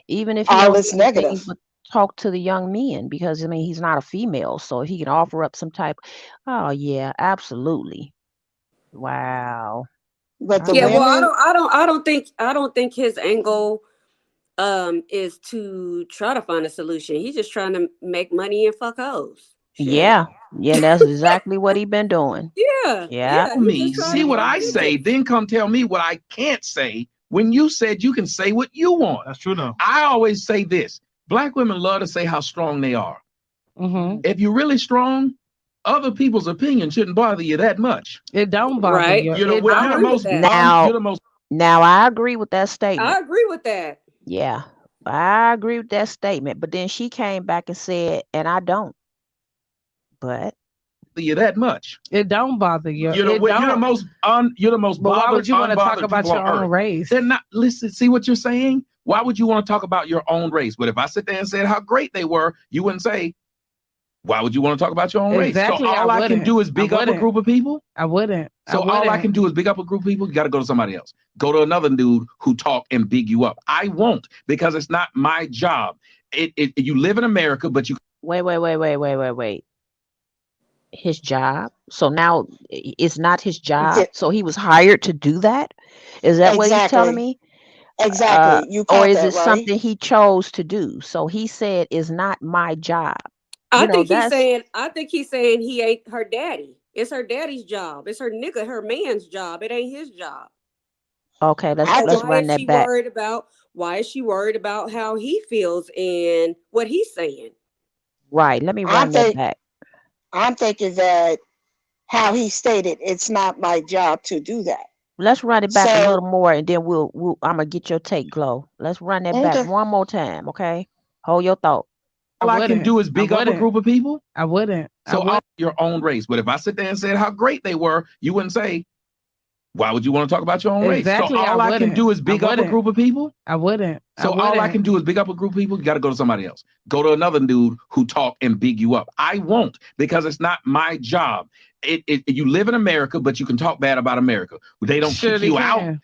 even if he All don't is do anything negative. but talk to the young men, because I mean he's not a female, so if he can offer up some type, oh yeah, absolutely. Wow. But All the Yeah, right. well, women, I don't think his angle is to try to find a solution. He's just trying to make money and fuck hoes. Shit. Yeah. Yeah, and that's exactly what he been doing. Yeah, Yeah. yeah, he's Me, just trying see to what get I say, bitches. then come tell me what I can't say when you said you can say what you want. That's true though. I always say this: Black women love to say how strong they are. Mm-hmm. If you're really strong, other people's opinion shouldn't bother you that much. It don't bother Right. you. You know, It I you're the agree don't. with most that. Now you're the most now I agree with that I statement. agree with that. Yeah. I agree with that statement. But then she came back and said, and I don't. But you that much. It don't bother you. You know, It you're the don't. most you're the most But why bothered, would you want to talk unbothered about people on your own earth. race? They're not listen. See what you're saying? Why would you want to talk about your own race? But if I sit there and said how great they were, you wouldn't say, why would you want to talk about your own race? So Exactly. I all I can wouldn't. do is I big up a wouldn't. group of people. I wouldn't. I So all I wouldn't. can do is big up a group of people. You got to go to somebody else. Go to another dude who talk and big you up. I won't, because it's not my job. You live in America, but you wait. His job. So now it's not his job. yeah, So he was hired to do that. Is that what he's telling exactly, me? exactly. You Or caught is it that right. something he chose to do? So he said is not my job. That's I think he's saying he ain't her daddy. It's her daddy's job. It's her man's job. It ain't his job. okay. Let's I So let's think run that back. why is she worried about how he feels and what he's saying? Right. Let me I'm run that think back. I'm thinking that how he stated, it's not my job to do that. Let's run it back a So little more, and then we'll I'm gonna get your take, Glow. Let's run that back okay, one more time, okay? Hold your thought. I all I can wouldn't. do is I big up a wouldn't. group of people. I wouldn't. I So all wouldn't. your own race. But if I sit there and said how great they were, you wouldn't say, why would you want to talk about your own race? So Exactly. I all I can wouldn't. do is I big up a wouldn't. group of people. I wouldn't. I So all I wouldn't. can do is big up a group of people. You got to go to somebody else. Go to another dude who talk and big you up. I won't, because it's not my job. You live in America, but you can talk bad about America. They don't kick Surely you out. can.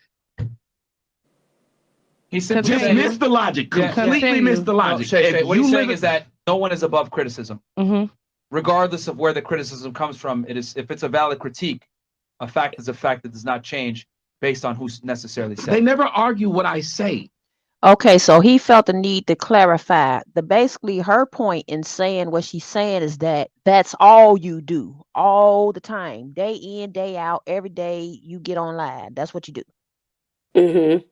He's simply Just saying, Continue. miss the logic. yeah, yeah. Completely miss Continue. the No, logic. Shay, If what he's you saying live is that no one is above criticism, Mm-hmm. regardless of where the criticism comes from. It is, if it's a valid critique, a fact is a fact that does not change based on who's necessarily they said. never argue what I say. Okay, so he felt the need to clarify. The basically her point in saying what she's saying is that that's all you do all the time, day in, day out, every day you get online. That's what you do. Mm-hmm.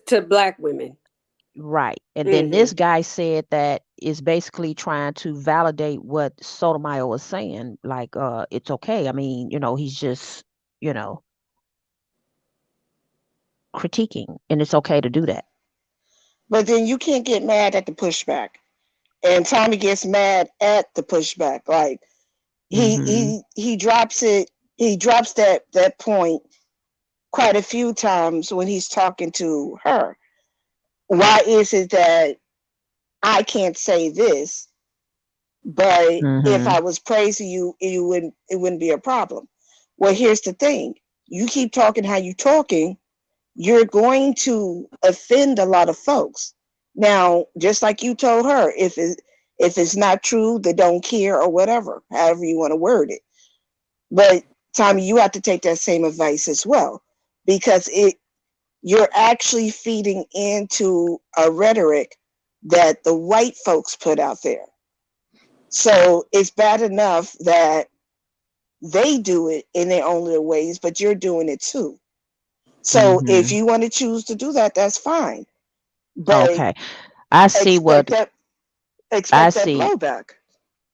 To black women. Right. And then Mm-hmm. this guy said that is basically trying to validate what Sotomayor was saying. Like, it's okay. I mean, he's just, you know, critiquing, and it's okay to do that. but then you can't get mad at the pushback. And Tommy gets mad at the pushback. Like Hmm. he drops it. He drops that point quite a few times when he's talking to her. Why is it that I can't say this, but if Hmm. I was praising you, it wouldn't be a problem? Well, here's the thing: you keep talking how you talking, you're going to offend a lot of folks. Now, just like you told her, if it's not true, they don't care or whatever, however you want to word it. But Tommy, you have to take that same advice as well, because you're actually feeding into a rhetoric that the white folks put out there. So it's bad enough that they do it in their own little ways, but you're doing it too. So if Mm-hmm. you want to choose to do that, that's fine. But Okay. I see expect what that I expect that see. blowback.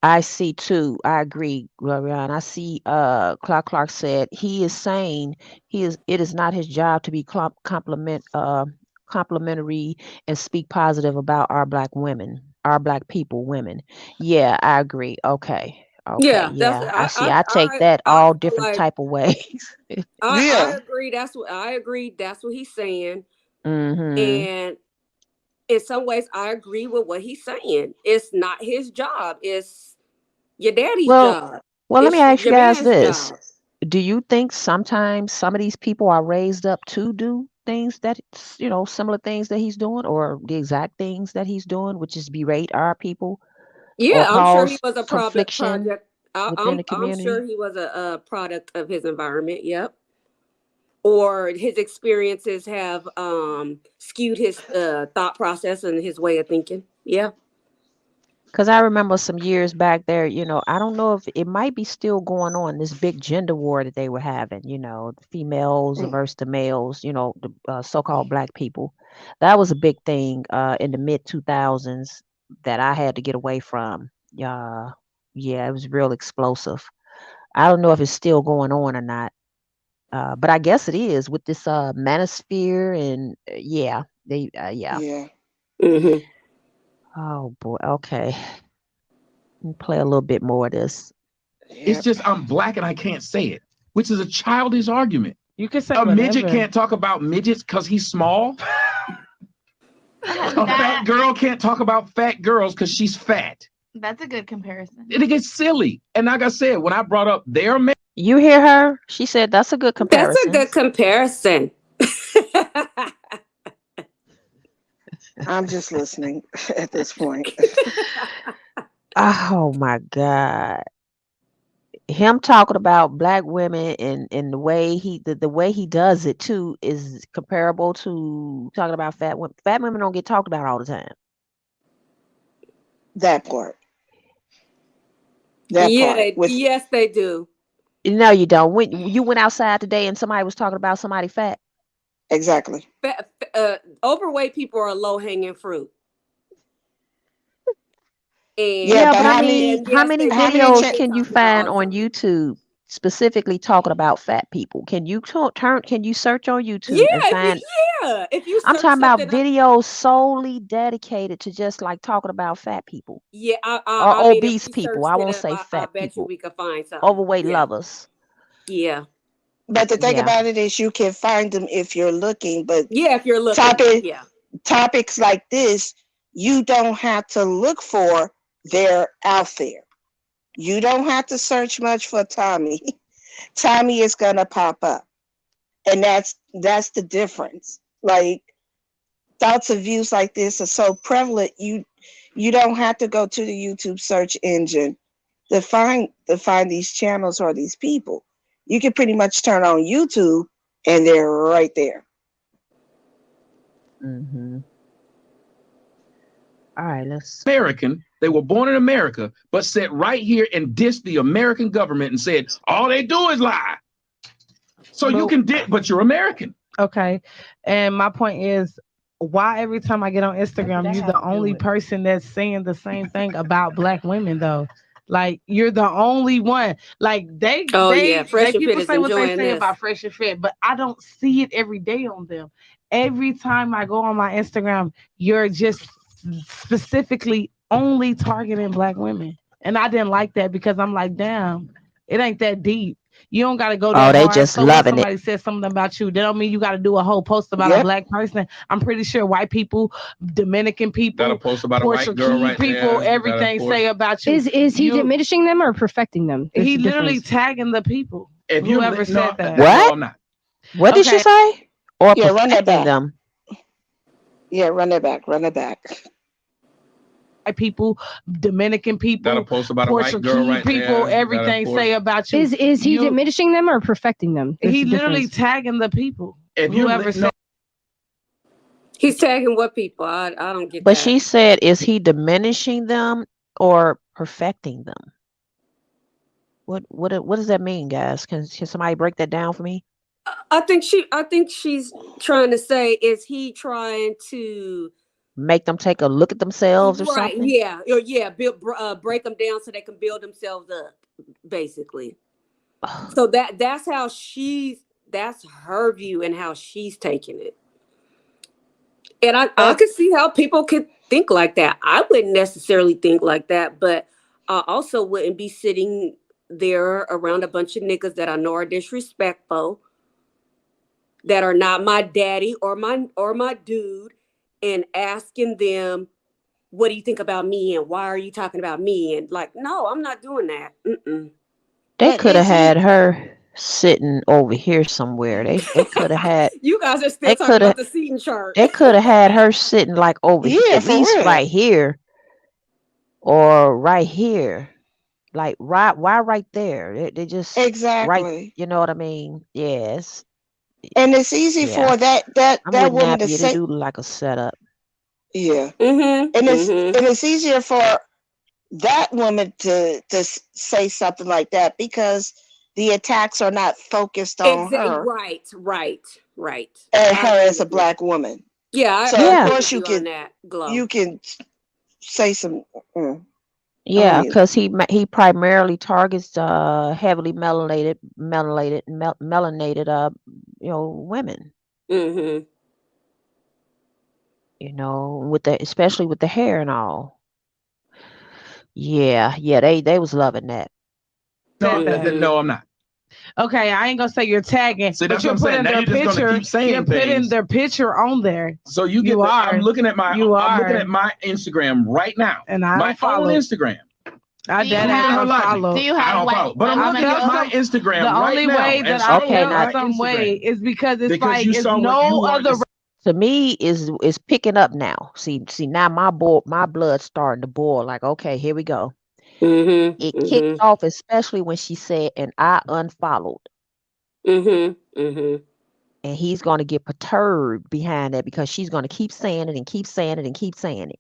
I see too. I agree, Gloriana. I see Clark said he is saying it is not his job to be complimentary and speak positive about our black women, our black people, women. Yeah, I agree. Okay. Okay. Yeah, that's Yeah. I see. I take that I all feel different like type of ways. I Yeah. agree. I agree. That's what he's saying. Mm-hmm. And in some ways, I agree with what he's saying. It's not his job. It's your daddy's Well, job. well, let me It's ask you your guys man's this. job. Do you think sometimes some of these people are raised up to do things that, similar things that he's doing or the exact things that he's doing, which is berate our people or Yeah, I'm sure he cause was a confliction project. within the I'm sure community? he was a product of his environment. Yep. Or his experiences have skewed his thought process and his way of thinking. Yeah. Because I remember some years back there, I don't know if it might be still going on, this big gender war that they were having, the females Mm. versus the males, the so-called black people. That was a big thing in the mid 2000s that I had to get away from. Yeah, it was real explosive. I don't know if it's still going on or not, but I guess it is with this manosphere and yeah, yeah. Yeah. Hmm. Oh boy, okay. Let me play a little bit more of this. It's Yep. just I'm black and I can't say it, which is a childish argument. You can say A midget whatever. can't talk about midgets because he's small. A fat That girl can't talk about fat girls because she's fat. that's a good comparison. It gets silly. And like I said, when I brought up their man, You hear her? She said that's a good That's a comparison. good comparison. I'm just listening at this point. Oh my God. Him talking about black women and the way he does it too is comparable to talking about fat women. Fat women don't get talked about all the time. That part. That part. Yeah, With yes, they do. No, you don't. When you went outside today and somebody was talking about somebody fat. exactly. Overweight people are low hanging fruit, Yeah, Yeah, and but but I how many mean, and how yes, many how many videos get can you talked about find all the on time. YouTube specifically talking about fat people? Can you can you search on Yeah, YouTube and find if you I'm search talking about something up, videos solely dedicated to just like talking about fat people yeah, or I mean, if obese we people. searched I it won't up, say I fat bet you people, we could find something. overweight Yeah, lovers. yeah, but the thing Yeah. about it is you can find them if you're looking, but yeah. If you're looking, topic yeah, topics like this, you don't have to look for, they're out there. You don't have to search much for Tommy. Tommy is gonna pop up. And that's the difference. Like thoughts and views like this are so prevalent, you don't have to go to the YouTube search engine to find these channels or these people. You can pretty much turn on YouTube and they're right there. Mhm. All right, let's American, they were born in America, but sat right here and dissed the American government and said, all they do is lie. So you But can but you're American. okay, and my point is, why every time I get on Instagram, you're the only person that's saying the same thing about black women though? Like you're the only one. Like they oh yeah, they Fresh they and Fit people is say what they enjoying say this. about Fresh and Fit, but I don't see it every day on them. Every time I go on my Instagram, you're just specifically only targeting black women. And I didn't like that because I'm like, damn, it ain't that deep. You don't got to go Oh, that they hard. just So when loving it. somebody says something about you, that don't mean you got to do a whole post about a Yep. black person. I'm pretty sure white people, Dominican Got a people, post about a white girl Portuguese right people, there. everything say about you. Is he You, diminishing them or perfecting them? There's he a literally difference. tagging the people. If you Whoever no, said that. no, What? I'm not. What did she Okay, say? Or Yeah, run that perfecting back. them? Yeah, run it back. Run it back. white people, Dominican Got a people, post about a white girl Portuguese right people, there. Got a everything post. say about you. Is he You, diminishing them or perfecting them? There's he a literally difference. tagging the people. If you Whoever no, said He's tagging what people? I don't get But that. she said, is he diminishing them or perfecting them. What does that mean, guys? Can somebody break that down for me? I think she's trying to say, is he trying to Make them take a look at themselves or right? something? Yeah, or yeah, break them down so they can build themselves up, basically. So that's her view and how she's taking it. And I could see how people could think like that. I wouldn't necessarily think like that, but I also wouldn't be sitting there around a bunch of niggas that I know are disrespectful, that are not my daddy or my dude, and asking them, what do you think about me, and why are you talking about me? And like, no, I'm not doing that. Mm-mm. They And could have it's had her sitting over here somewhere. They could have had You guys are still they talking could about have the seating chart. they could have had her sitting like over here, yeah, at for least real. right here or right here. Like why right there? They just right, Exactly. you know what I mean? Yes. And it's easy Yeah. for I'm that with woman to Nappy. They say, do like a setup. yeah. Mm-hmm. And Mm-hmm. it's easier for that woman to say something like that because the attacks are not focused on Exactly. her Right. and I her agree as a with you. black woman. Yeah, I So of Yeah. agree course with you on that, Glow. you can say some. I'm Yeah, mute. because he primarily targets heavily melanated women. Mm-hmm. With the especially with the hair and all. Yeah, they was loving that. No, Mm-hmm. no, I'm not. Okay, I ain't gonna say you're tagging, See, but that's what you're I'm saying. putting Now their you're just gonna picture. keep saying You're putting things. their picture on there. So you get You the, are. I'm looking at my You I'm looking are. at my Instagram right now. And I My don't follow. own Instagram. I Do you dead Look at ass her have life. unfollow. do you I have don't follow, but I'm how looking many at my Instagram The right only now. way And that I scrolling Okay, feel now my some way Instagram is because it's because like you it's saw what you no wanted other. to to me is picking up now. See now my blood's starting to boil. Like, okay, here we go. Mm-hmm. It kicked Mm-hmm. off especially when she said, and I unfollowed. Mm-hmm. Mm-hmm. And he's going to get perturbed behind that because she's going to keep saying it and keep saying it and keep saying it.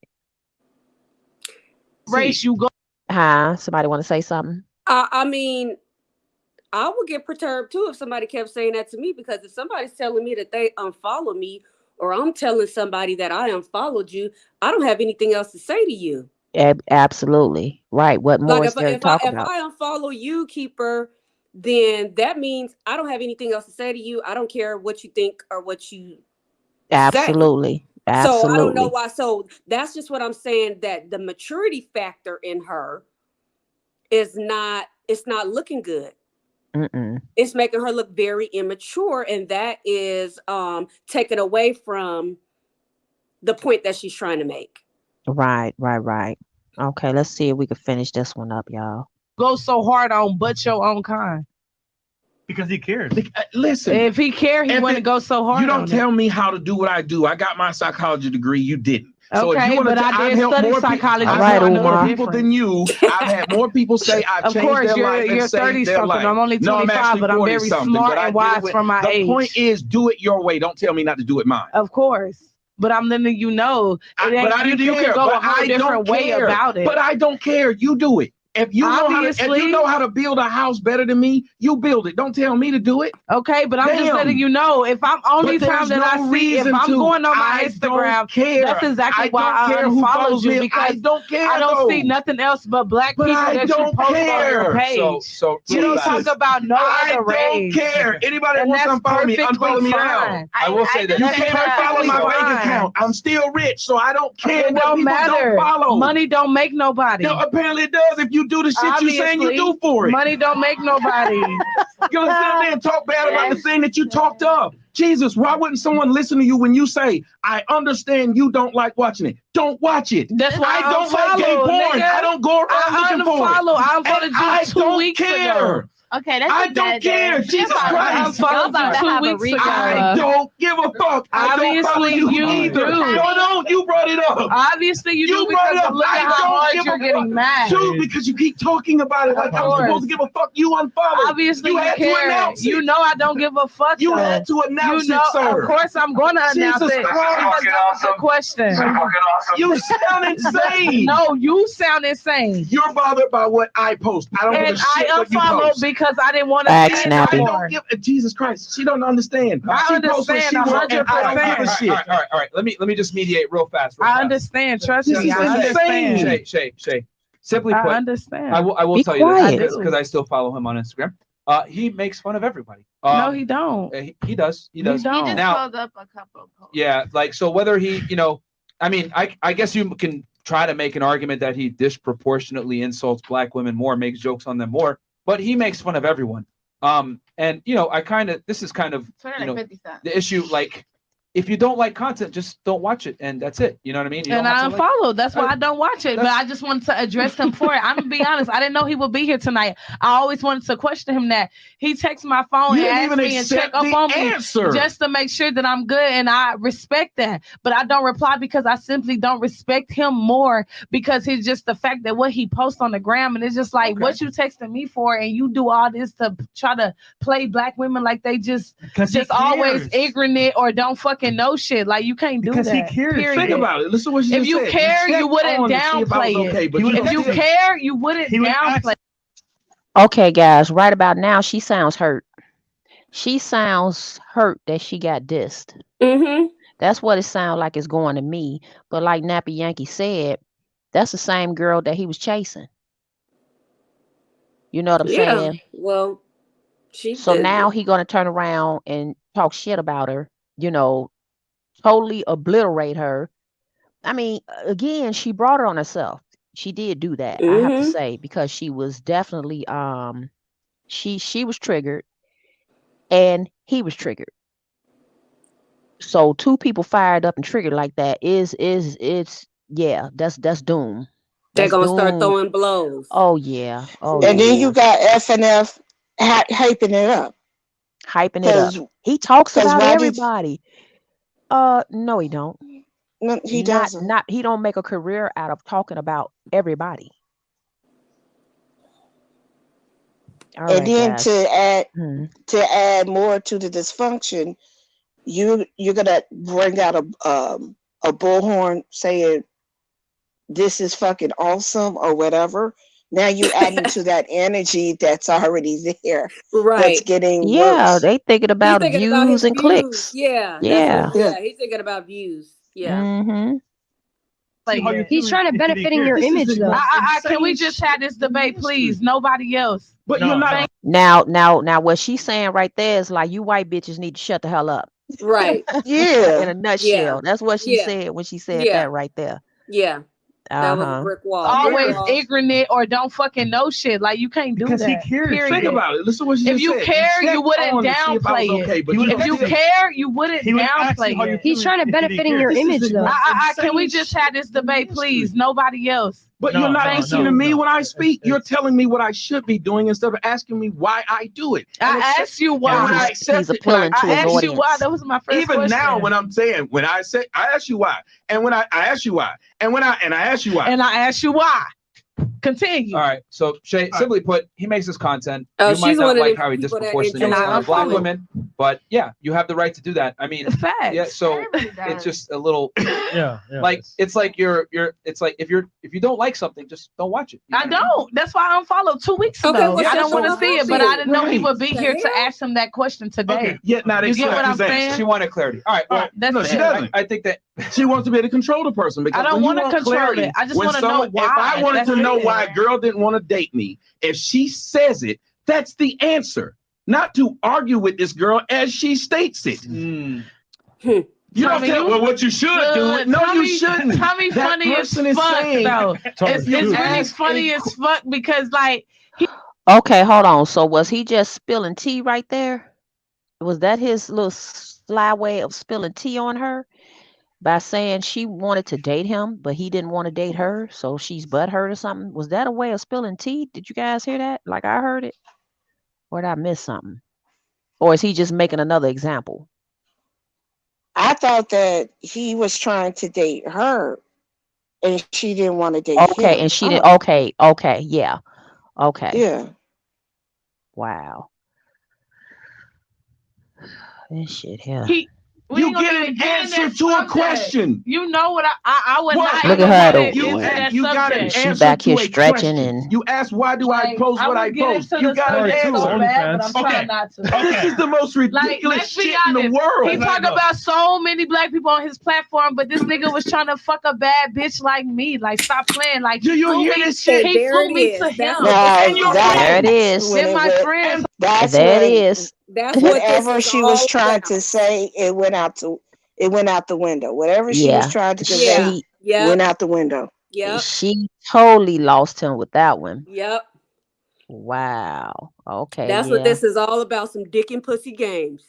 Race you go. Huh? Somebody want to say something? I mean, I would get perturbed too if somebody kept saying that to me, because if somebody's telling me that they unfollow me, or I'm telling somebody that I unfollowed you, I don't have anything else to say to you. Absolutely. Right. What more Like is there to talk if about? I unfollow you, Keeper, then that means I don't have anything else to say to you. I don't care what you think or what you say. Absolutely. So I don't know Absolutely. why. So that's just what I'm saying, that the maturity factor in her is not, it's not looking good. Mm-mm. It's making her look very immature, and that is taken away from the point that she's trying to make. Right. Okay, let's see if we can finish this one up, y'all. Go so hard on but your own kind. Because he cares. Listen, If he care, he if wouldn't it- go so hard. you don't on tell it. me how to do what I do. I got my psychology degree. You didn't. So if you Okay, want but to, I I've did helped study more people. psychology, All I've so right, I helped know more the Umar. people than difference. you. I've had more people say I've Of changed course, their life you're and saved 30 their something. life. I'm only No, I'm 25, actually but I'm 40 very something. smart But I and did it wise with, for my the age. point is, do it your way. Don't tell me not to do it mine. Of course, but I'm letting you know it ain't, But I didn't you care. can go But a whole I don't different way care. about it. But I don't care. You do it. If you Obviously. know how to build a house better than me, you build it. Don't tell me to do it. Okay, but I'm just letting Damn. you know, if I'm only But time there's that I no see, if reason I'm to. going on my I Instagram, don't care. that's exactly I why don't I care who unfollowed follows you, me. because I don't care I don't though. see nothing else but black But people I that you don't post on your care. page. So You don't talk about no I other don't race. care. Anybody that And wants to that's unfollow me, perfectly unfollow me now. fine. I will say that You That's can't unfollow perfectly my bank fine. account. I'm still rich, so I don't care It what don't people matter. don't follow. Money don't make nobody. No, apparently it does if you do the shit you saying you do for it. Money don't make nobody. You're gonna sit up there and talk bad about the thing that you talked of. Jesus, why wouldn't someone listen to you when you say, I understand you don't like watching it? Don't watch it. That's why I don't like gay unfollow, porn. nigga. I don't go around looking for it. I unfollowed And you I 2 don't weeks care. ago. Okay, that's I just don't bad, care. Dad. Jesus Y'all Christ. about to have a recall. I don't give a fuck. I don't follow Obviously, you you either. do. No, you brought it up. Obviously, you do brought it because up. look I at how don't hard give you're a getting fuck. mad. Dude, because you keep talking about it like I'm supposed to give a fuck. You unfollow. Obviously, you you had to care. announce You it. know I don't give a fuck. You though. had to announce You know, it, sir. of course I'm going to announce Jesus it. Christ. Because that was the question. You sound insane. No, you sound insane. You're bothered by what I post. I don't give a And shit I what you unfollowed post. because I didn't want to Facts, see it Snappy. no I more. don't give Jesus Christ. She don't understand. I She posts what understand she wants, and I don't give a 100%. shit. All right. Let me just mediate real fast. I understand. Trust This me. is I insane. understand. Shay. Simply I put, understand. I will Be tell you quiet. this because I still follow him on Instagram. He makes fun of everybody. No, he don't. He does. He does. He don't. He just Now- pulled up a couple of posts. Yeah, like so whether he, I mean, I guess you can try to make an argument that he disproportionately insults black women more, makes jokes on them more, but he makes fun of everyone. And this is kind of Twitter like 50 cents. the issue. Like, if you don't like content, just don't watch it, and that's it. You know what I mean? You And don't I have to like- unfollowed. That's why I don't watch it. But I just wanted to address him for it. I'm gonna be honest. I didn't know he would be here tonight. I always wanted to question him that. He texted my phone You and didn't asked even me and check accept up the on me answer. just to make sure that I'm good, and I respect that. But I don't reply because I simply don't respect him more because it's just the fact that what he posts on the gram, and it's just like what you texting me for, and you do all this to try to play black women like they just always ignorant or don't fucking know shit. Like you can't do that. Period. Think about it. Listen to what she If just you said. care, you checked wouldn't on to see if I was downplay okay, it. but If you care, you wouldn't downplay it. Okay, guys, right about now, she sounds hurt. She sounds hurt that she got dissed. Mm-hmm. That's what it sounds like it's going to me. But like Nappy Yankee said, that's the same girl that he was chasing. You know what I'm Yeah. saying? Well, she So did. now he gonna turn around and talk shit about her, totally obliterate her. I mean, again, she brought it on herself. She did do that, I have to Mm-hmm. say, because she was definitely she was triggered and he was triggered. So two people fired up and triggered like that it's yeah, that's doom. They're That's gonna start doom. throwing blows. Oh yeah. Oh And then yeah. you got FNF hyping it up. Hyping it up. Because He talks about why did everybody. No, he don't. no, he Not doesn't. not he don't make a career out of talking about everybody. All And right, then guys. to add more to the dysfunction, you're gonna bring out a bullhorn saying this is fucking awesome or whatever. Now you adding to that energy that's already there. That's Right. getting Yeah, worse. they thinking He's about thinking about views his and views. clicks. Yeah. That's Yeah. what. Yeah. He's thinking about views. Yeah. Mm-hmm. Like, He's trying to benefit in your image, though. can we just have this debate, please? Nobody else. But you're not. Now, what she's saying right there is like, you white bitches need to shut the hell up. Right. In Yeah. a nutshell, that's what she Yeah. said when she said Yeah. that right there. Yeah. That was a Uh-huh. brick wall. Always ignorant or don't fucking know shit. Like you can't do Because that. he cares. Period. Think about it. Listen to what she If just you said. care, you checked wouldn't on to see if I was downplay okay, it. but If you care, you wouldn't downplay it. He's trying to benefit in your image, though. Can we just have this debate, please? Nobody else. But you're not listening to me when I speak. You're telling me what I should be doing instead of asking me why I do it. I asked you why. And when I accept He's it, when appealing to I his asked you why. audience. That was my first even question. now when I'm saying when I say I ask you why, and when I ask you why, and when I ask you why, And I asked you why. Continue. All right. So Shay, simply put, he makes his content. Oh, You might she's not one of like them how he people that disproportionately enjoy makes fun of black unfollow. women, but yeah, you have the right to do that. I mean, Facts. yeah. So Everybody does. it's just a little Yeah. like it's like it's like if you don't like something, just don't watch it. You know I what mean? don't. That's why I unfollowed 2 weeks Okay, ago. well, I don't shut want your to see mouth it, but I didn't know he Right. would be The here to hell? ask him that question today. okay, yet not You get accept what I'm his answer. saying? She wanted clarity. All right. Well, That's No, it. she doesn't. I think that She wants to be able to control the person because I don't when you wanna want control clarity, it. I just when wanna know someone- why. If I wanted That's to know it. why a girl didn't want to date me, if she says it, that's the answer. Not to argue with this girl as she states it. You don't Tommy, tell well what you should do. No, Tommy, you shouldn't. Tommy That funny as person is fuck, saying- though. It's really ask funny a as fuck because, like, Okay, hold on. So was he just spilling tea right there? Was that his little sly way of spilling tea on her by saying she wanted to date him, but he didn't want to date her, so she's butthurt or something? Was that a way of spilling tea? Did you guys hear that? Like I heard it. Or did I miss something? Or is he just making another example? I thought that he was trying to date her and she didn't want to date Okay, him. and she didn't. Okay, okay, yeah, okay. Yeah. Wow, this shit here. He we You ain't gonna get even an get in answer that to a subject. question. You know what I would What? not Look even at her. want to get You into that you got an subject. She answer back to here a stretching question. and You asked why do I Like post I what I would get post? into You the got an subject so answer. bad, but I'm Okay. trying not to. This is the most Like, ridiculous let's be shit in the honest. He world. talk about so many black people on his platform, but this nigga was trying to fuck a bad bitch like me. Like, stop playing. Like, Do he you flew hear me. this shit? And He there flew it me to is. That's him. what this Now is And your all there it about. friends. is. when They're it my went, friends. that's There it when is. That's what this whatever is she was all trying to about. say, it went out the window. Whatever she was Yeah, trying to convey Yeah. she Yep. went out the window. Yep. she totally lost him with that one. Yep. Wow. Okay, That's what yeah. this is all about. Some dick and pussy games.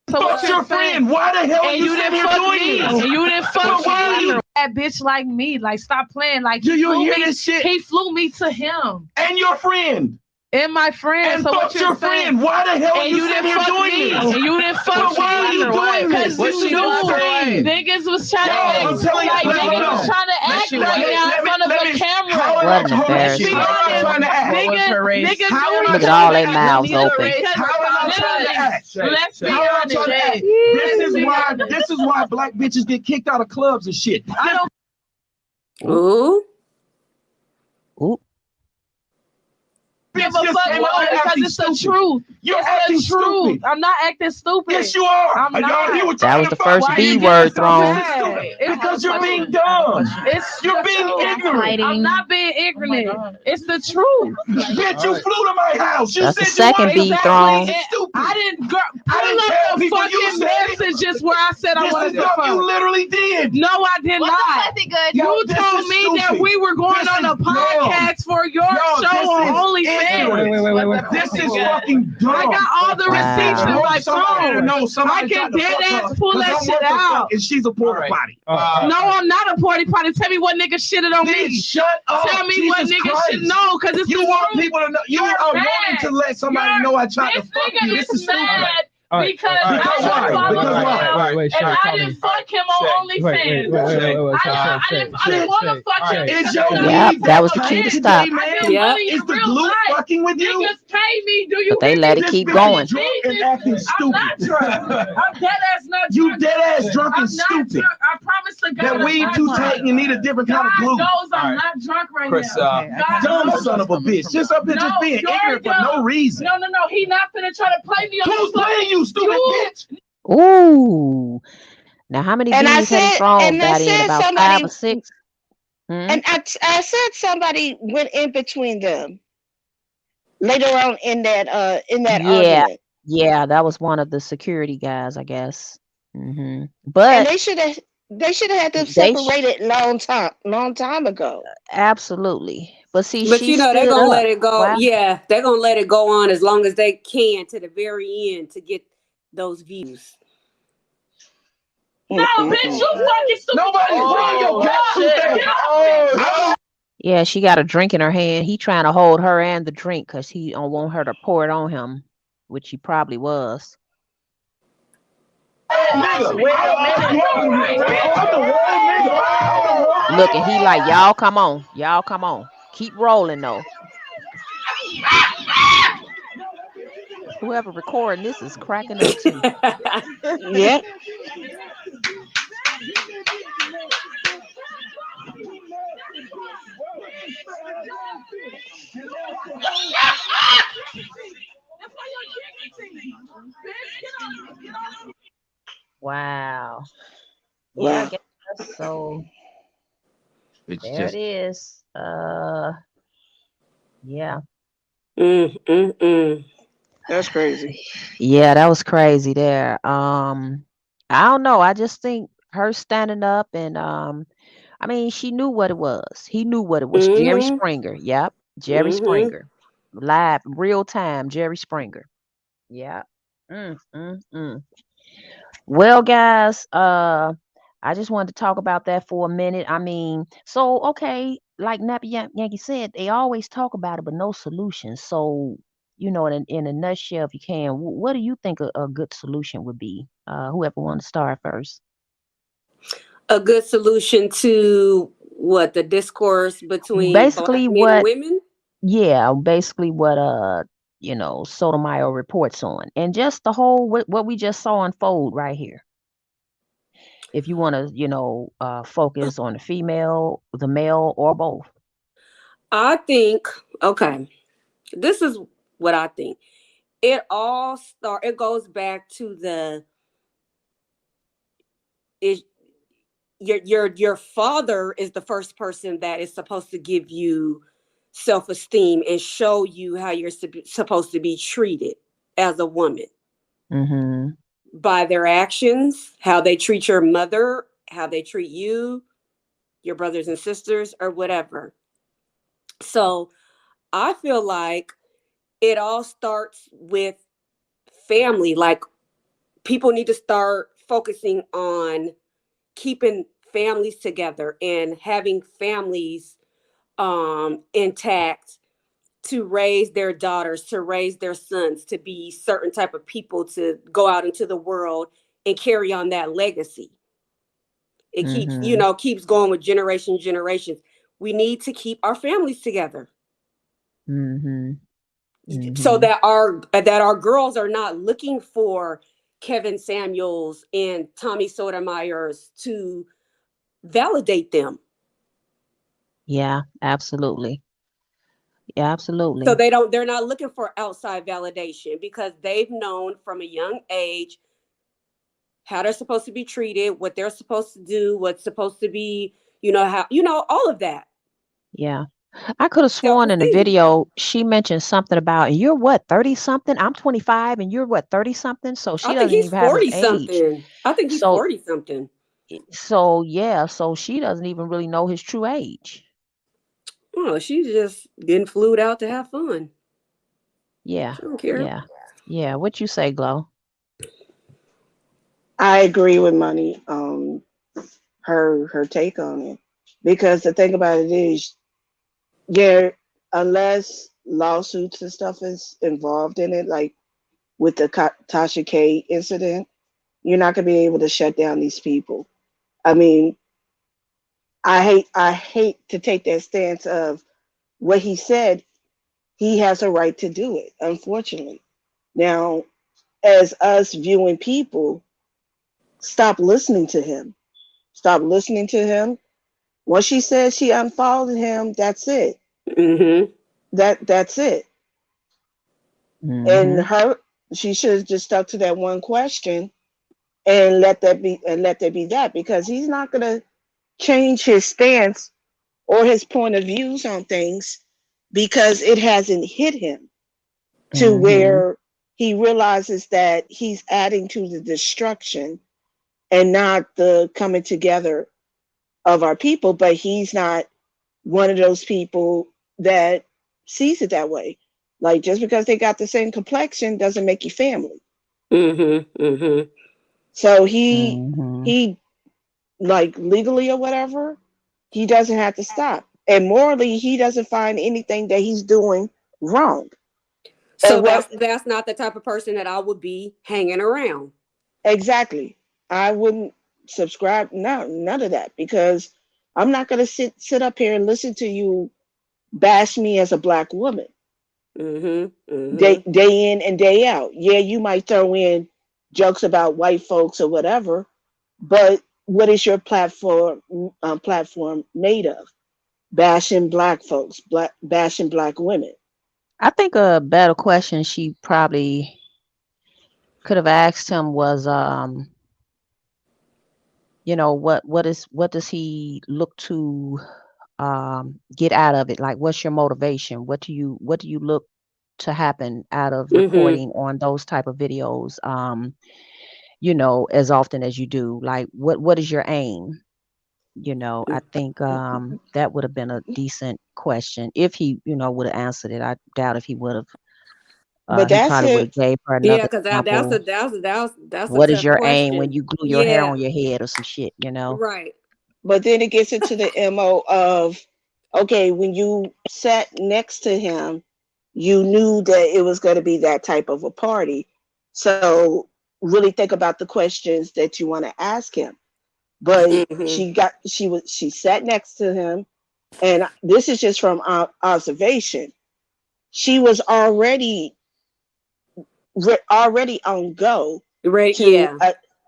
So what Fuck your you're saying? friend. Why the hell are And you you sitting didn't here fuck doing me. this? And you didn't fuck But why are me. you? That bitch like me. Like, stop playing. Like, Do he you flew hear me. this shit? He flew me to him And your friend. and my friend. And So what fuck you're your saying? friend. Why the hell are And you you sitting didn't here fuck doing me. this? And you didn't fuck But why are me. you doing this? Because This is insane. niggas was trying Yo, to I'm telling you, like let me niggas was know. trying to act right now in front of a camera. How am What I, an hold on, Let's be embarrassment. how am I honest. trying to act? Niggas How am doing I Look at trying all to their act? mouths open. because How am I trying to act? let's be How am I honest. trying to act? This is why black bitches get kicked out of clubs and shit. I don't Ooh. Ooh. give Bitch a just fuck came out because acting it's the stupid. truth. You're It's acting the truth. stupid. I'm not acting stupid. Yes, you are. I'm Y'all, not. you were That trying was to the fuck. first Why B you get word yourself thrown. this stupid? It's Because the you're being truth. dumb. It's You're the being truth. ignorant. I'm not being ignorant. It's the truth. Bitch, you flew to my house. You That's the said you second wanted to B fuck thrown. me. It's stupid. I didn't pull I didn't tell up the people you fucking said it. messages where I said I This wanted is to dumb. fuck. You literally did. No, I did not. Yo, You this told is me that stupid. we were going This on a is dumb. podcast for your Yo, show on this is OnlyFans. ignorant. This is fucking dumb. I got all the receipts in Wow. my phone. No, somebody I can tried to dead fuck ass her pull 'cause that I'm shit worth the out. fuck and she's a porta potty. No, I'm not a party party. Tell me what nigga shitted on Then me. shut up. Tell me what Jesus nigga Christ. should know, cause it's You the want truth. people to know. You You're are mad. wanting to let somebody know I tried to This fuck nigga you. This is is mad stupid. because Because I why? unfollowed Because him why? and I didn't fuck him on OnlyFans. I didn't want to fuck him. Is your Yep, weed that was the tight cue to today, stop. man? I did Yep. money Is in the real glue life. fucking with you? Niggas pay me. Do you But they hear let me? it This keep bitch going. is drunk and acting I'm not stupid. drunk. I'm dead ass not drunk. You dead ass drunk I'm and not stupid. drunk. I promise to God. That I'm weed not too drunk. tight and you need a different kind of God glue. knows I'm not drunk right Chris, now. God Dumb knows. son of a bitch. Just up here just being you're ignorant for no dumb. reason. No. He not finna try to play me on Who's the playing you, stupid bitch? Ooh. Now, how many And I B's had he said, thrown and I by then? said About 5 somebody, or 6? Hmm? and I said somebody went in between them later on in that Yeah, argument, yeah, that was one of the security guys, I guess. and But they should have had them they sh separated long time ago. absolutely. But see, But she you know, they're stood gonna up. let it go. Wow. Yeah, they're gonna let it go on as long as they can to the very end to get those views. No, bitch, you fucking stupid. Nobody bring your cat Oh, Yeah, she got a drink in her hand. He trying to hold her and the drink because he don't want her to pour it on him, which he probably was. Look, and he like, y'all come on. Y'all come on. Keep rolling though. Whoever recording this is cracking up too. Yep. Wow. Yeah, I Wow. guess so. It's There it just is. Yeah. Mm. That's crazy. Yeah, that was crazy there. I don't know. I just think her standing up and I mean, she knew what it was. He knew what it was. Jerry Mhm. Springer. Yep. Jerry Mhm. Springer. Live, real time, Jerry Springer. Yeah. Mm, mm, mm. Well, guys, I just wanted to talk about that for a minute. I mean, so okay, like Nappy Yankee said, they always talk about it, but no solution. So, in a nutshell, if you can, what do you think a good solution would be? Whoever wants to start first. A good solution to what the discourse between black Basically, men and what women. yeah, basically what Sotomayor reports on, and just the whole what we just saw unfold right here. If you want to, focus on the female, the male, or both. I think, okay, this is what I think. It goes back to the is your father is the first person that is supposed to give you self-esteem and show you how you're supposed to be treated as a woman Mm-hmm. by their actions, how they treat your mother, how they treat you, your brothers and sisters, or whatever. So I feel like it all starts with family. Like people need to start focusing on keeping families together and having families intact to raise their daughters, to raise their sons, to be certain type of people, to go out into the world and carry on that legacy. It keeps, Mm-hmm. keeps going with generations. We need to keep our families together Mm-hmm. so Mm-hmm. that our girls are not looking for Kevin Samuels and Tommy Sotomayor's to validate them. Yeah, absolutely. Yeah, So absolutely. they're not looking for outside validation because they've known from a young age how they're supposed to be treated, what they're supposed to do, what's supposed to be, how, all of that. Yeah. I could have sworn in the Self-esteem. video she mentioned something about, and you're what, 30 something? I'm 25 and you're what, 30 something? So I she think doesn't he's even have his 40 age. something. I think he's So 40 something. so yeah, so she doesn't even really know his true age. Oh, she's just getting flued out to have fun. Yeah. She don't care. Yeah. Yeah. What you say, Glow? I agree with Money, her take on it. Because the thing about it is, yeah, unless lawsuits and stuff is involved in it, like with the Tasha K incident, you're not gonna be able to shut down these people. I mean, I hate to take that stance of what he said. He has a right to do it, unfortunately. Now, as us viewing people, stop listening to him. Stop listening to him. Once she said she unfollowed him, that's it. Mm-hmm. That's it. And Mm-hmm. she should have just stuck to that one question and let that be that, because he's not gonna change his stance or his point of views on things because it hasn't hit him to Mm-hmm. where he realizes that he's adding to the destruction and not the coming together of our people. But he's not one of those people that sees it that way. Like, just because they got the same complexion doesn't make you family. Mm-hmm. Mm-hmm. So he Mm-hmm. he like, legally or whatever, he doesn't have to stop. And morally, he doesn't find anything that he's doing wrong. So And that's what that's not the type of person that I would be hanging around. exactly? I wouldn't subscribe, no, none of that, because I'm not gonna sit up here and listen to you bash me as a black woman Mm-hmm. Mm-hmm. day in and day out. Yeah, you might throw in jokes about white folks or whatever, but what is your platform made of? Bashing black folks, bashing black women. I think a better question she probably could have asked him was, what does he look to get out of it? Like, what's your motivation? What do you look to happen out of Mm-hmm. reporting on those type of videos? As often as you do. Like, what is your aim? I think that would have been a decent question if he, would have answered it. I doubt if he would have. But He that's probably would have it. gave her Yeah, another because that's a example. that's a What is tough your aim when question. you glue your hair Yeah. on your head or some shit? Right. But then it gets into the MO of, okay, when you sat next to him, you knew that it was going to be that type of a party. So really think about the questions that you want to ask him. But Mm-hmm. she sat next to him, and this is just from observation. She was already on go Right. to Yeah.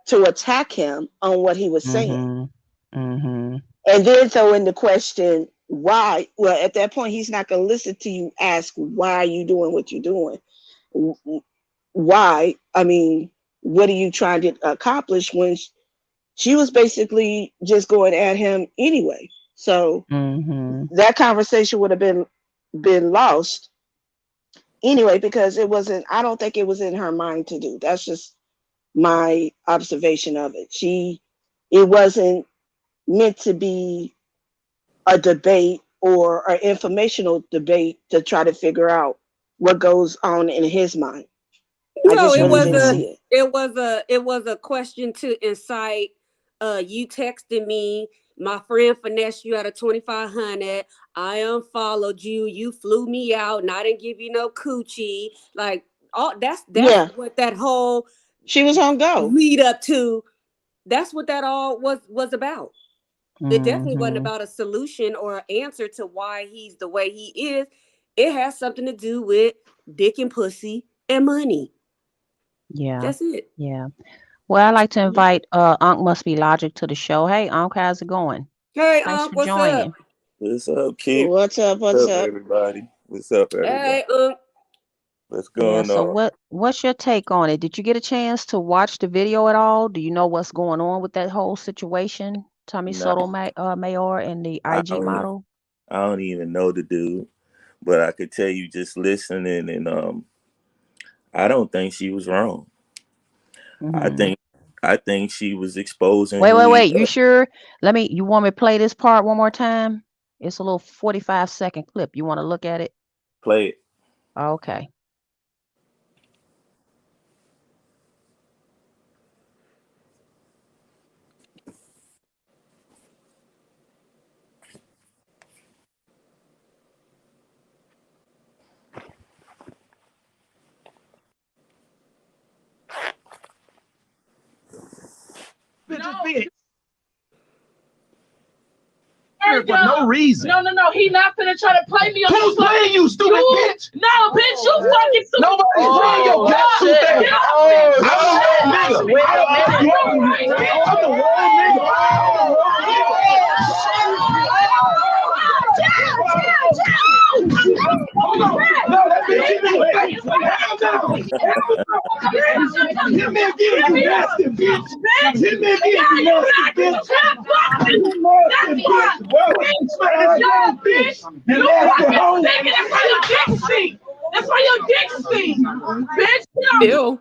to attack him on what he was saying, Mhm. Mhm. and then throw in the question why. Well, at that point, he's not going to listen to you ask why are you doing what you're doing. Why? I mean, what are you trying to accomplish when she was basically just going at him anyway? So Mhm. that conversation would have been lost anyway because it wasn't. I don't think it was in her mind to do. That's just my observation of it. It wasn't meant to be a debate or an informational debate to try to figure out what goes on in his mind. I No, just it really was didn't a Mhm. see it. question to incite. You texted me. My friend finessed you out of 2,500. I unfollowed you. You flew me out, and I didn't give you no coochie. Like all that's Yeah, what that whole she was on go. lead up to. That's what that all was about. It definitely wasn't Mhm. about a solution or an answer to why he's the way he is. It has something to do with dick and pussy and money. Yeah. That's it. Yeah. Well, I'd like to invite Unc Must Be Logic to the show. Hey, Unc, how's it going? Hey, Thanks for what's up? joining. What's up, Keith? What's up? What's What's up, up? everybody? What's up, everybody? Hey, What's Yeah, going so on? what's your take on it? Did you get a chance to watch the video at all? Do you know what's going on with that whole situation? Tommy Nah, Sotomayor and the I IG don't. model? I don't even know the dude, but I could tell you just listening, and I don't think she was wrong. I Mm-hmm. think, I think she was exposing Wait, who wait, he wait. You was. sure? You want me to play this part one more time? It's a little 45-second clip. You want to look at it? Play it. Okay. For no reason. No. He not finna try to play me on. Who's playing you, stupid bitch? No, bitch, you fucking stupid. Nobody's playing your catsuit thing. I'm the wrong nigga. I'm the wrong nigga. Hold on. No, that bitch hit me with it. Hell no. Hit me again, you nasty bitch. Hit me again, you nasty bitch. You nasty bitch. Whoa. Bitch. You nasty hoe. That's why your dick stink. That's why your dick stink. Bitch. Ew.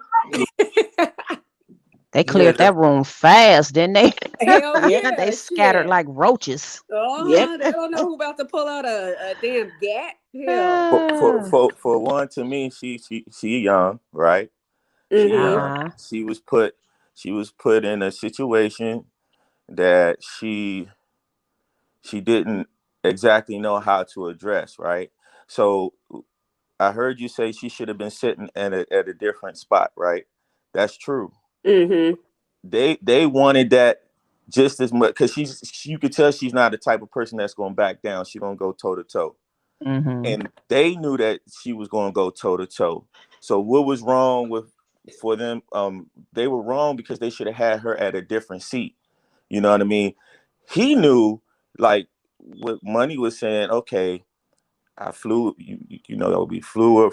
They Yeah, cleared that room fast, didn't they? Hell Yep. They yeah, scattered shit. like roaches. Yep. They don't know who about to pull out a damn gat. Hell. for, for Ah, for for one, to me, she young, right? She Mm-hmm. young. uh-huh. She was put in a situation that she didn't exactly know how to address, right? So I heard you say she should have been sitting at a different spot, right? That's true. Mm-hmm. They wanted that just as much because you could tell she's not the type of person that's going to back down. She's going to go toe to toe, Mm-hmm. and they knew that she was going to go toe to toe. So what was wrong with for them? They were wrong because they should have had her at a different seat. You know what I mean? He knew, like what Money was saying. Okay, I flew. You know, we flew.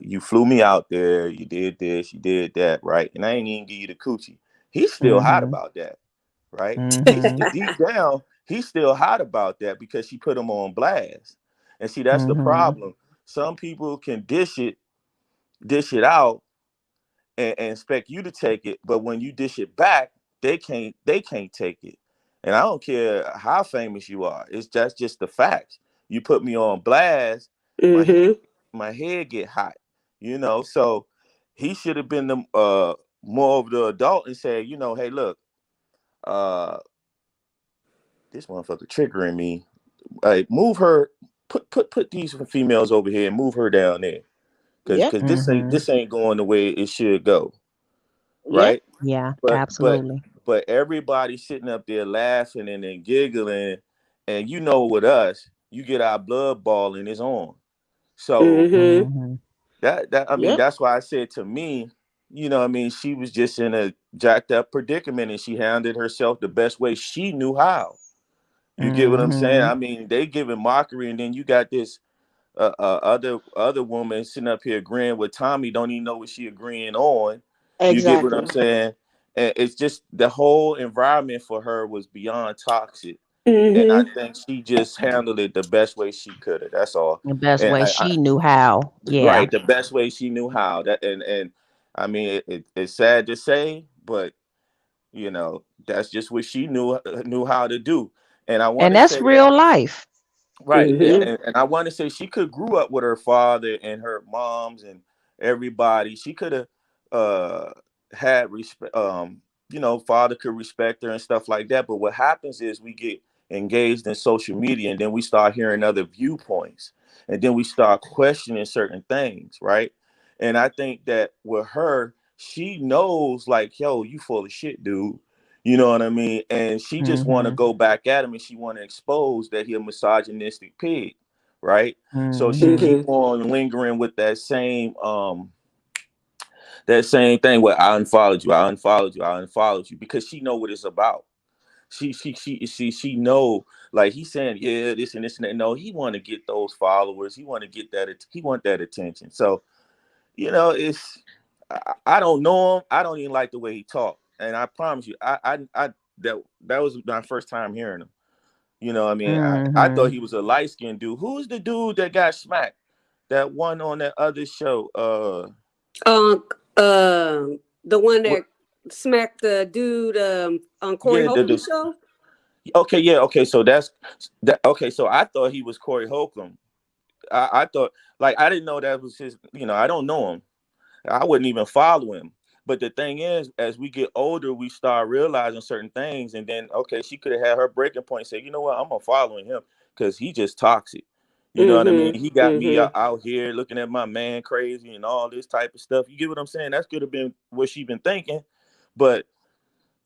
You flew me out there. You did this. You did that. Right? And I ain't even give you the coochie. He's still hot Mm-hmm. about that. Right? Mm-hmm. Deep down, he's still hot about that because she put him on blast. And see, that's the Mm-hmm. problem. Some people can dish it out, and expect you to take it, but when you dish it back, they can't take it. And I don't care how famous you are. It's just the facts. You put me on blast, my head Mm-hmm. my head get hot. So he should have been the more of the adult and say, hey, look, uh this motherfucker triggering me. Move her, put these females over here and move her down there. Yep. because this ain't going the way it should go, Yep. right? Yeah, But absolutely. everybody sitting up there laughing and then giggling, and with us, you get our blood boiling, it's on. So Mm-hmm. Hmm. that I mean, Yep. that's why I said to me, I mean, she was just in a jacked up predicament, and she handled herself the best way she knew how. You get what I'm saying? Hmm. I mean, they giving mockery, and then you got this other woman sitting up here agreeing with Tommy, don't even know what she agreeing on. You get what I'm Exactly. saying? And it's just the whole environment for her was beyond toxic. And I Mm-hmm. think she just handled it the best way she could have. That's all. The best And way I she knew how. Yeah. right, the best way she knew how. That and I mean, it's sad to say, but that's just what she knew how to do. And I want And to that's say that. real life. Right. Mm-hmm. And I want to say she could grew up with her father and her moms and everybody. She could have uh had respect, father could respect her and stuff like that. But what happens is we get engaged in social media, and then we start hearing other viewpoints, and then we start questioning certain things, right? And I think that with her, she knows, like, yo, you full of shit, dude. You know what I mean? And she just want to Hmm. go back at him, and she want to expose that he a misogynistic pig, right? So she Hmm. keep Mm-hmm. on lingering with that same thing where I unfollowed you, I unfollowed you, I unfollowed you, because she know what it's about. She know, like, he's saying, yeah, this and this and that. No, he want to get those followers. He want to get that. He want that attention. So it's I don't know him. I don't even like the way he talked. And I promise you, that was my first time hearing him. I mean, I thought Hmm. he was a light skinned dude. Who's the dude that got smacked? That one on that other show. Um, the one What? that smacked the dude on Corey Yeah, Holcomb's show. okay, yeah, okay. So that's that. Okay, so I thought he was Corey Holcomb. I thought, like, I didn't know that was his. I don't know him. I wouldn't even follow him. But the thing is, as we get older, we start realizing certain things. And then, okay, she could have had her breaking point and say, you know what, I'm gonna following him because he just toxic. You know what I mean? Mm-hmm. He got me Mm-hmm. out here looking at my man crazy and all this type of stuff. You get what I'm saying? That's could have been what she been thinking. But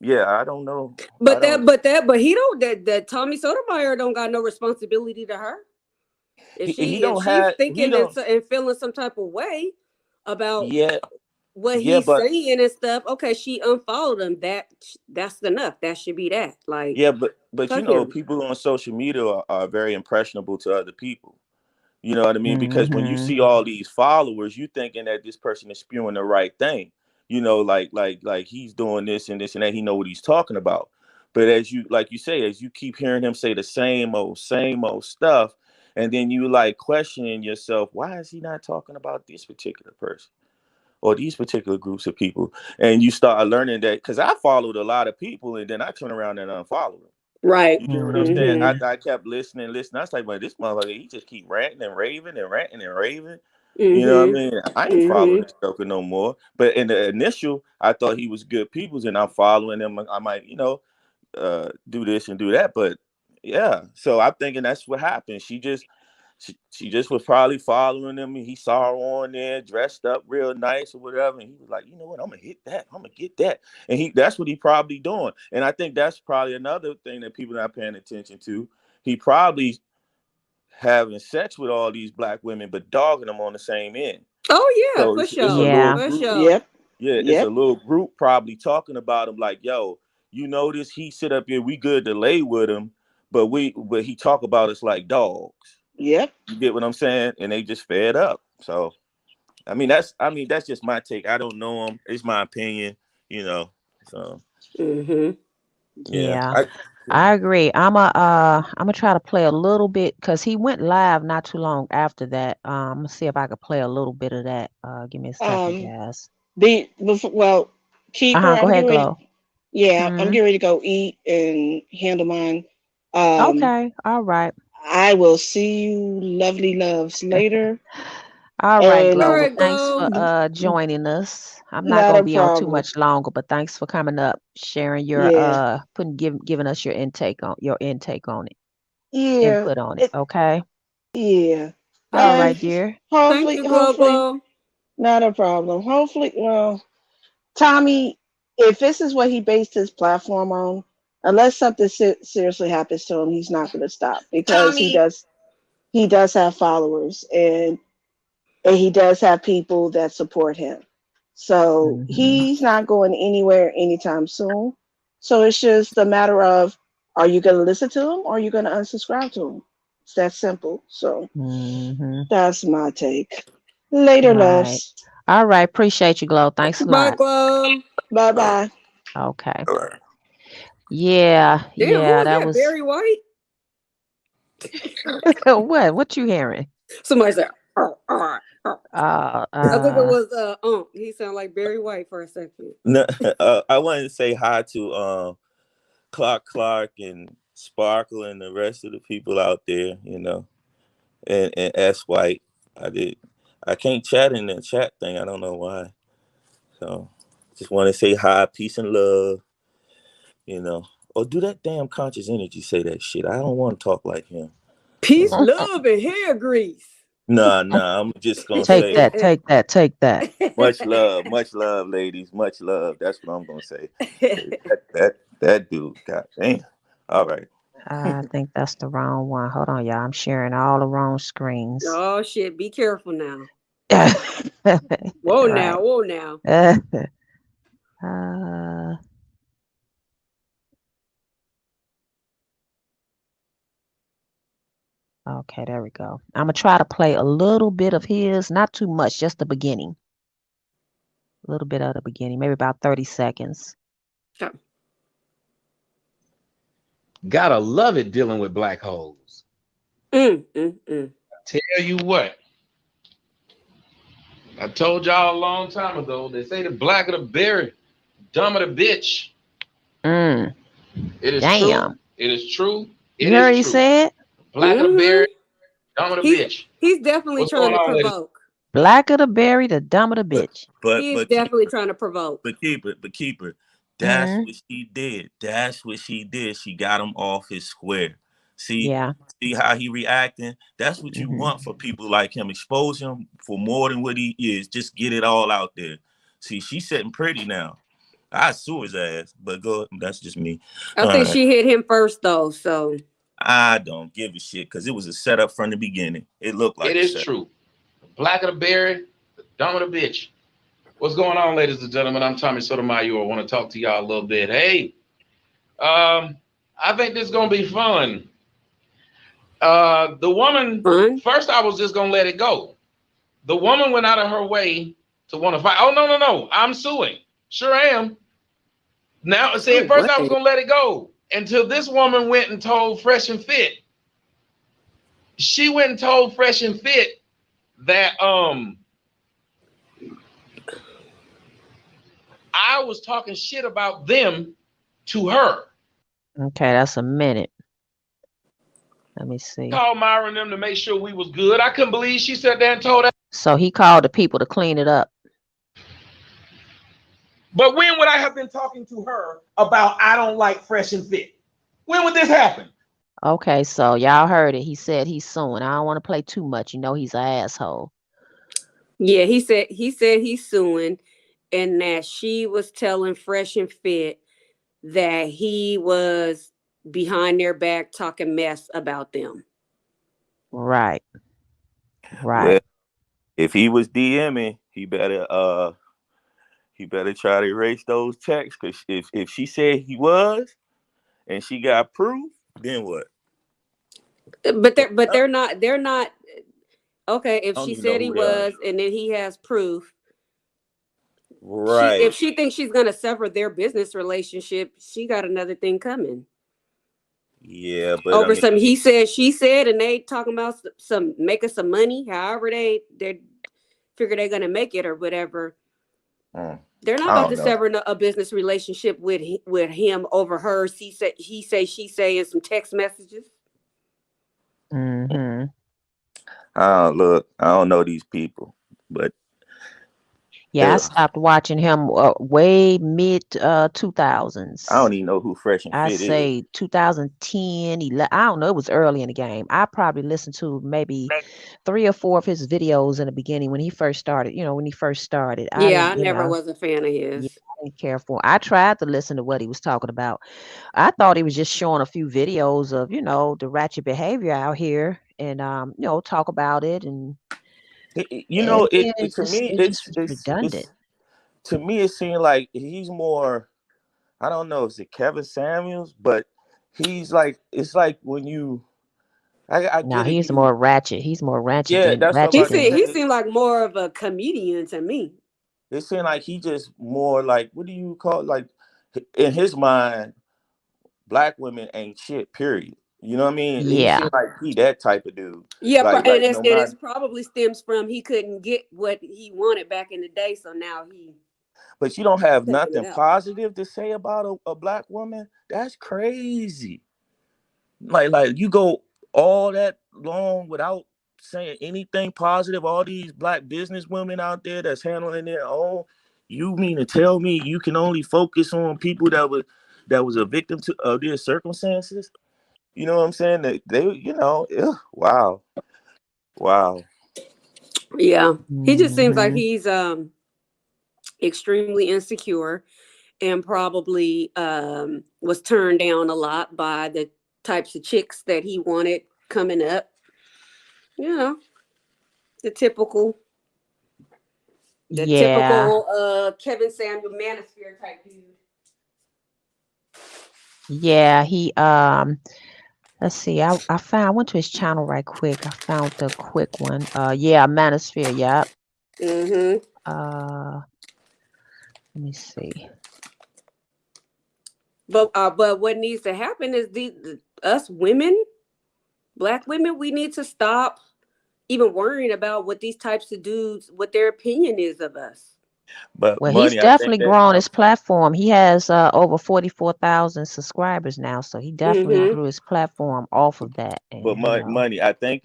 yeah, I don't know. I don't. But he don't. That Tommy Sotomayor don't got no responsibility to her. If He she if don't she's have. He thinking don't. and feeling some type of way about Yeah, what yeah, he's but saying and stuff, okay, she unfollowed him. That's enough. That should be that. Like, yeah, but cut him. people on social media are very impressionable to other people. You know what I mean? Because when you Hmm. see all these followers, you thinking that this person is spewing the right thing. Like he's doing this and that. He know what he's talking about. But as you, like you say, as you keep hearing him say the same old stuff, and then you like questioning yourself, why is he not talking about this particular person or these particular groups of people? And you start learning that, because I followed a lot of people, and then I turn around and unfollow them. Right. You get what I'm saying? Hmm. Mm-hmm. I kept listening. I was like, well, this motherfucker, he just keep ranting and raving and ranting and raving. You know what I Mm-hmm. mean? I ain't following Mm-hmm. this joker no more. But in the initial, I thought he was good people's, and I'm following him. I might, do this and do that. But yeah, so I'm thinking that's what happened. She just was probably following him, and he saw her on there dressed up real nice or whatever, and he was like, you know what, I'm gonna hit that, I'm gonna get that. And that's what he probably doing. And I think that's probably another thing that people not paying attention to. He probably having sex with all these black women but dogging them on the same end. Oh yeah, So for it's a sure. little Yeah. For group. sure. Yep. Yeah, it's a Yep. little group probably talking about him, like, yo, you notice he sit up here, we good to lay with him, but he talk about us like dogs. Yep. You get what I'm saying? And they just fed up. So that's just my take. I don't know him. It's my opinion, you know. So Mm-hmm. yeah. Yeah. I agree. I'm gonna try to play a little bit because he went live not too long after that. I'm gonna see if I could play a little bit of that. Give me a second, Um. guys. Well, keeper. Uh-huh. Go I'm ahead, getting ready. Glow. Yeah, I'm Hmm. getting ready to go eat and handle mine. Um. Okay. All right. I will see you, lovely loves, later. All right, All Glow. And Well, right, thanks Glow. for joining us. I'm not not gonna a be on too problem. much longer, but thanks for coming up, sharing your Yeah. giving us your intake on it, Yeah. input on it. It, Okay. yeah. All Okay. right, And dear. Thank hopefully, you, Glow hopefully, Glow. Not a problem. Hopefully, well, Tommy, if this is what he based his platform on, unless something seriously happens to him, he's not going to stop because he Tommy. does. He does have followers, and he does have people that support him. So Hmm. he's not going anywhere anytime soon. So it's just a matter of, are you going to listen to him or are you going to unsubscribe to him? It's that simple. So Hmm. that's my take. Later, Right. loves. All right. Appreciate you, Glow. Thanks a Bye, lot. Glum. Bye All right, bye. Okay. all right. Yeah. Damn, who Yeah. was That that? was Barry White? what? What you hearing? Somebody said, "Arr, arr, arr." Uh. I think it Uh. was He sounded like Barry White for a second. No, I wanted to say hi to Clark and Sparkle and the rest of the people out there, and S White. I did. I can't chat in the chat thing. I don't know why. So just want to say hi, peace and love, you know. Or do that damn conscious energy say that shit. I don't want to talk like him. Peace, love, and hair grease. Nah. I'm just gonna Take say that. Take that. Take that. much love, ladies, much love. That's what I'm gonna say. That dude, god damn. All right. I think that's the wrong one. Hold on, y'all. I'm sharing all the wrong screens. Oh shit! Be careful now. Whoa Right. now, whoa now. Uh, okay, there we go. I'm gonna try to play a little bit of his, not too much, just the beginning. A little bit of the beginning, maybe about 30 seconds. Sure. Gotta love it dealing with black holes. Mm. Tell you what, I told y'all a long time ago. They say the blacker the berry, dumber the bitch. Mm, It is true. damn. It is true. You It heard is he true. said? Blacker the berry, dumber the He bitch. he's definitely What's trying going to on, ladies? provoke. Blacker the berry, the dumber the But bitch. but He is but keep definitely trying to provoke. keep it. That's Mm, what she did. That's what she did. She got him off his square. See, yeah. see how he reacting? That's what you Hmm. want for people like him. Expose him for more than what he is. Just get it all out there. See, she's sitting pretty now. I sue his ass, but go. That's just me. I All think right. she hit him first though, so I don't give a shit because it was a setup from the beginning. It looked It like a is setup. true. Blacker the berry, the dumber the bitch. What's going on, ladies and gentlemen? I'm Tommy Sotomayor. I want to talk to y'all a little bit. Hey, I think this is gonna be fun. The woman, fun. first I was just gonna let it go. The woman went out of her way to want to fight. Oh no. I'm suing. Sure am. Now see, No at first I was way. gonna let it go until this woman went and told Fresh and Fit. She went and told Fresh and Fit that I was talking shit about them to her. Okay, that's a minute. Let me see. Called Myra and them to make sure we was good. I couldn't believe she sat there and told that. So he called the people to clean it up. But when would I have been talking to her about I don't like Fresh and Fit? When would this happen? Okay, so y'all heard it. He said he's suing. I don't want to play too much. You know he's an asshole. Yeah, he said he's suing and that she was telling Fresh and Fit that he was behind their back talking mess about them. Right. Well, Right. if he was DMing, he better try to erase those texts. Cause if she said he was and she got proof, then what? But they're not okay, if I don't she even know said he who they are was anyway. and then he has proof, if Right. she thinks she's gonna sever their business relationship, she got another thing coming. Yeah, but I Over mean, some he said, she said, and they talking about some making some money, however they figure they're gonna make it or whatever. I They're not about don't to know. sever a business relationship with him over her. He say, she say, and some text messages. Mm-hmm. I don't know these people, but Yeah, I Hell, stopped watching him way mid I 2000s. don't even know who Fresh and I Fit is. say 2010, 11. I don't know. It was early in the game. I probably listened to maybe 3 or 4 of his videos in the beginning when he first started. When he first started, I Yeah, I didn't, never was a fan of yeah, his. I didn't care for. I tried to listen to what he was talking about. I thought he was just showing a few videos of, the ratchet behavior out here and talk about it You and know, then it to me, it just was redundant. it's to me it seemed like he's more. I don't know, is it Kevin Samuels? But he's like, it's like when you, I Now get it. he's more ratchet. He's more ratchet Yeah, than that's what I'm He ratchet about to seemed than he say. seemed like more of a comedian to me. It seemed like he just more like, what do you call it? Like, in his mind, black women ain't shit. Period. You know what I mean? He yeah. seemed like he that type of dude. Yeah, Like no and it's matter. probably stems from he couldn't get what he wanted back in the day, so now he But you don't have taking it nothing out. positive to say about a black woman. That's crazy. Like you go all that long without saying anything positive. All these black business women out there that's handling their own. You mean to tell me you can only focus on people that was a victim of their circumstances? You know what I'm saying? That they, ugh, wow, wow. Yeah, he just seems like Hmm. he's extremely insecure and probably was turned down a lot by the types of chicks that he wanted coming up. You know, the typical the Yeah. typical Kevin Samuel Manosphere type dude. Yeah. Let's see. I went to his channel right quick. I found the quick one. Yeah, Manosphere. Yep. Mm-hmm. Let me see. But what needs to happen is the us women, black women, we need to stop even worrying about what these types of dudes, what their opinion is of us. But Well, he's money, I think definitely that grown his platform. He has over 44,000 subscribers now, so he definitely Mm-hmm. grew his platform off of that. but And money, I think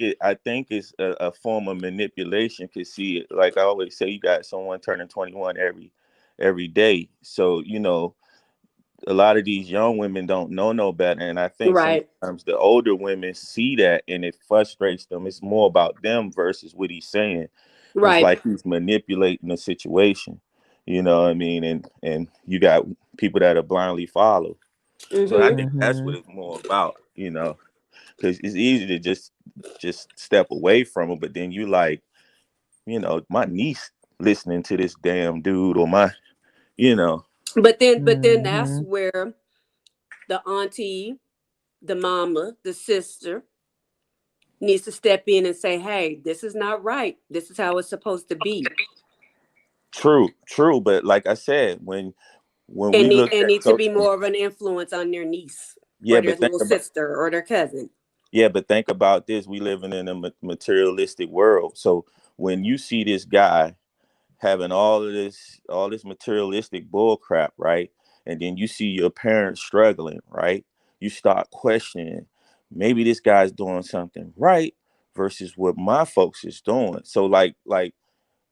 it's a form of manipulation. Cause see, like I always say, you got someone turning 21 every day. So a lot of these young women don't know no better, and I think Right. sometimes the older women see that and it frustrates them. It's more about them versus what he's saying. It's Right. like he's manipulating the situation. You know what I mean? And you got people that are blindly follow. So I Mm-hmm. think that's what hmm it's more about. Because it's easy to just step away from it, but then you like, my niece listening to this damn dude, or my, you know, But then that's hmm where the auntie, the mama, the sister needs to step in and say, "Hey, this is not right. This is how it's supposed to be." true, true. But like I said, when And we look at need to be social, more of an influence on their niece or yeah, their but think little about sister or their cousin. yeah, but think about this. We living in a materialistic world. So when you see this guy having all this materialistic bull crap, right? And then you see your parents struggling, right? You start questioning, maybe this guy's doing something right versus what my folks is doing. So like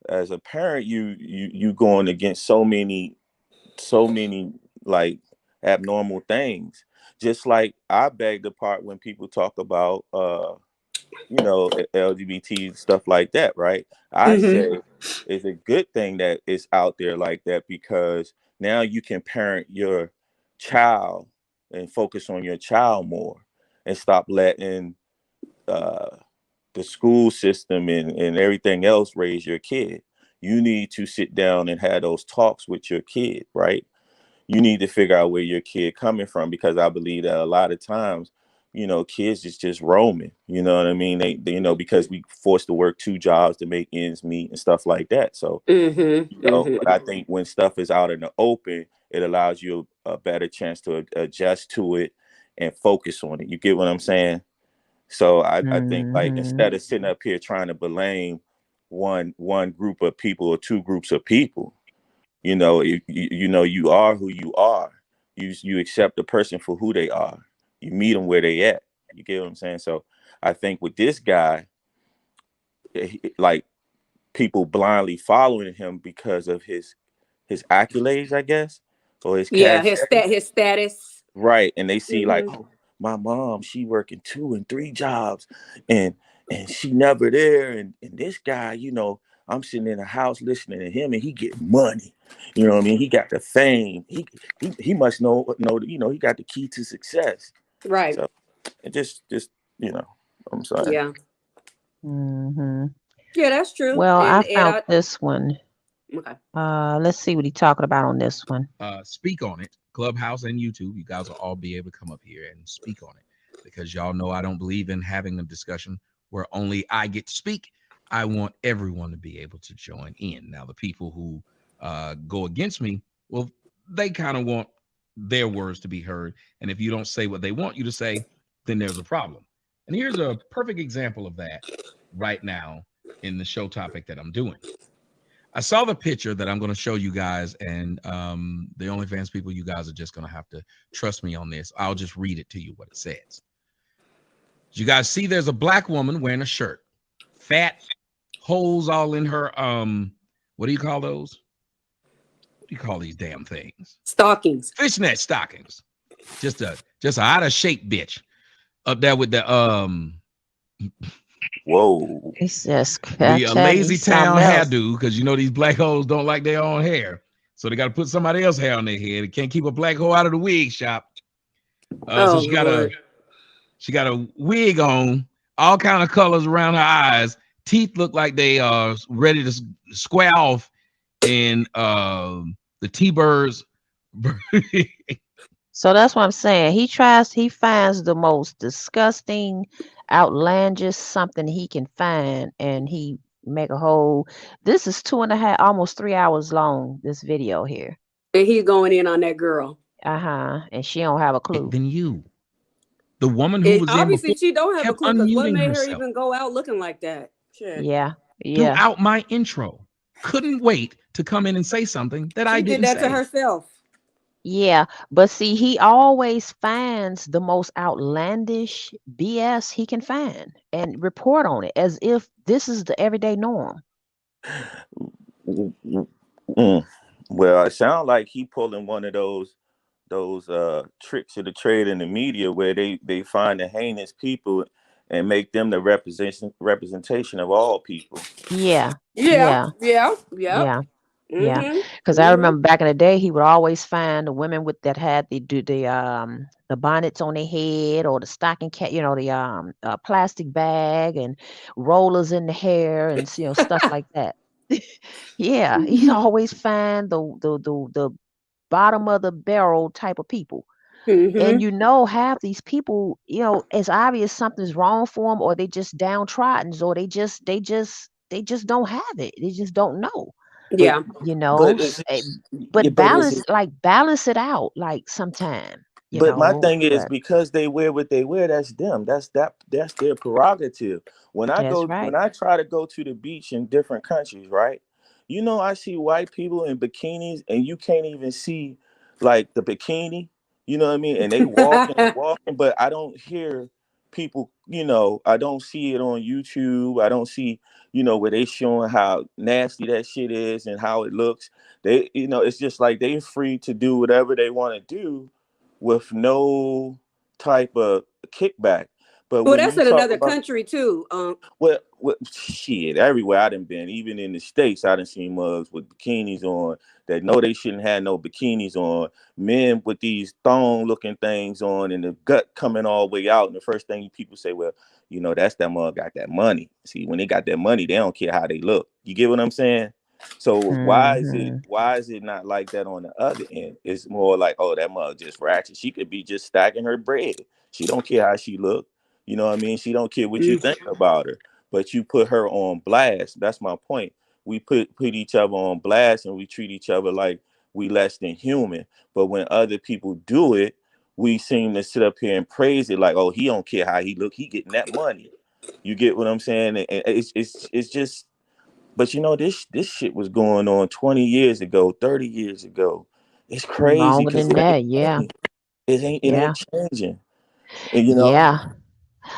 as a parent, you going against so many like abnormal things. Just like I beg the part when people talk about LGBT stuff like that, right? I Mm-hmm. say it's a good thing that it's out there like that, because now you can parent your child and focus on your child more and stop letting uh, the school system and everything else raise your kid. You need to sit down and have those talks with your kid, right? You need to figure out where your kid coming from, because I believe that a lot of times, kids is just roaming. You know what I mean? They because we forced to work 2 jobs to make ends meet and stuff like that. So, Mm-hmm. but I think when stuff is out in the open, it allows you a better chance to adjust to it and focus on it. You get what I'm saying? So I think, like, hmm instead of sitting up here trying to blame one group of people or two groups of people, you are who you are. You accept the person for who they are. You meet them where they at. You get what I'm saying? So I think with this guy, like, people blindly following him because of his accolades, I guess, or his Yeah, cash. his status. Right. And they see like, Hmm. oh, my mom, she working 2 and 3 jobs, and she never there. And this guy, I'm sitting in a house listening to him, and he get money. You know what I mean? He got the fame. He must know, he got the key to success. Right. So it just, I'm sorry. Yeah. Hmm. Yeah, that's true. Well, I And found this one. okay. Let's see what he's talking about on this one. Speak on it. Clubhouse and YouTube, you guys will all be able to come up here and speak on it, because y'all know I don't believe in having a discussion where only I get to speak. I want everyone to be able to join in. Now, the people who go against me, well, they kind of want their words to be heard. And if you don't say what they want you to say, then there's a problem. And here's a perfect example of that right now in the show topic that I'm doing. I saw the picture that I'm going to show you guys, and the OnlyFans people, you guys are just going to have to trust me on this. I'll just read it to you what it says. You guys see there's a black woman wearing a shirt, fat holes all in her, what do you call those? What do you call these damn things? Stockings. Fishnet stockings. Just a out of shape bitch up there with the Whoa. It's just the lazy town else. hairdo, because these black hoes don't like their own hair, so they got to put somebody else's hair on their head. They can't keep a black hoe out of the wig shop. So she got a wig on, all kind of colors around her eyes. Teeth look like they are ready to square off, and the T-birds. So that's what I'm saying. He finds the most disgusting, outlandish something he can find, and he make a whole. This is 2.5, almost 3 hours long. This video here. And he's going in on that girl. And she don't have a clue. Than you, the woman who was obviously in before, she don't have a kept clue, because what unmuting made herself her even go out looking like that? Shit. Yeah. Throughout my intro, couldn't wait to come in and say something that I didn't did that say. to herself. Yeah, but see, he always finds the most outlandish BS he can find and report on it as if this is the everyday norm. Mm. Well, it sounds like he pulling one of those tricks of the trade in the media, where they find the heinous people and make them the representation of all people. Yeah. Yeah. Yeah. Because I remember back in the day, he would always find the women that had the bonnets on their head, or the stocking cap, the plastic bag and rollers in the hair, and stuff like that. Yeah, he always find the bottom of the barrel type of people. And half these people, it's obvious something's wrong for them, or they just downtrodden, or they just don't have it. They just don't know. Yeah. But balance it out, like sometime. But my thing is, because they wear what they wear, that's them. That's their prerogative. When I try to go to the beach in different countries, right? I see white people in bikinis, and you can't even see like the bikini. You know what I mean? And they walking, but I don't hear people. I don't see it on YouTube. I don't see where they showing how nasty that shit is and how it looks. They, it's just like they free to do whatever they want to do with no type of kickback. But well, that's in another country too. Well, shit, everywhere I done been, even in the States, I done seen mugs with bikinis on that know they shouldn't have no bikinis on. Men with these thong-looking things on, and the gut coming all the way out. And the first thing people say, well, that's that mug got that money. See, when they got that money, they don't care how they look. You get what I'm saying? So why is it not like that on the other end? It's more like, oh, that mug just ratchet. She could be just stacking her bread. She don't care how she look. You know what I mean? She don't care what you think about her, but you put her on blast. That's my point. We put each other on blast, and we treat each other like we less than human. But when other people do it, we seem to sit up here and praise it like, oh, he don't care how he look. He getting that money. You get what I'm saying? And it's just. But this shit was going on 20 years ago, 30 years ago. It's crazy longer because than that. Yeah. it ain't changing. And Yeah.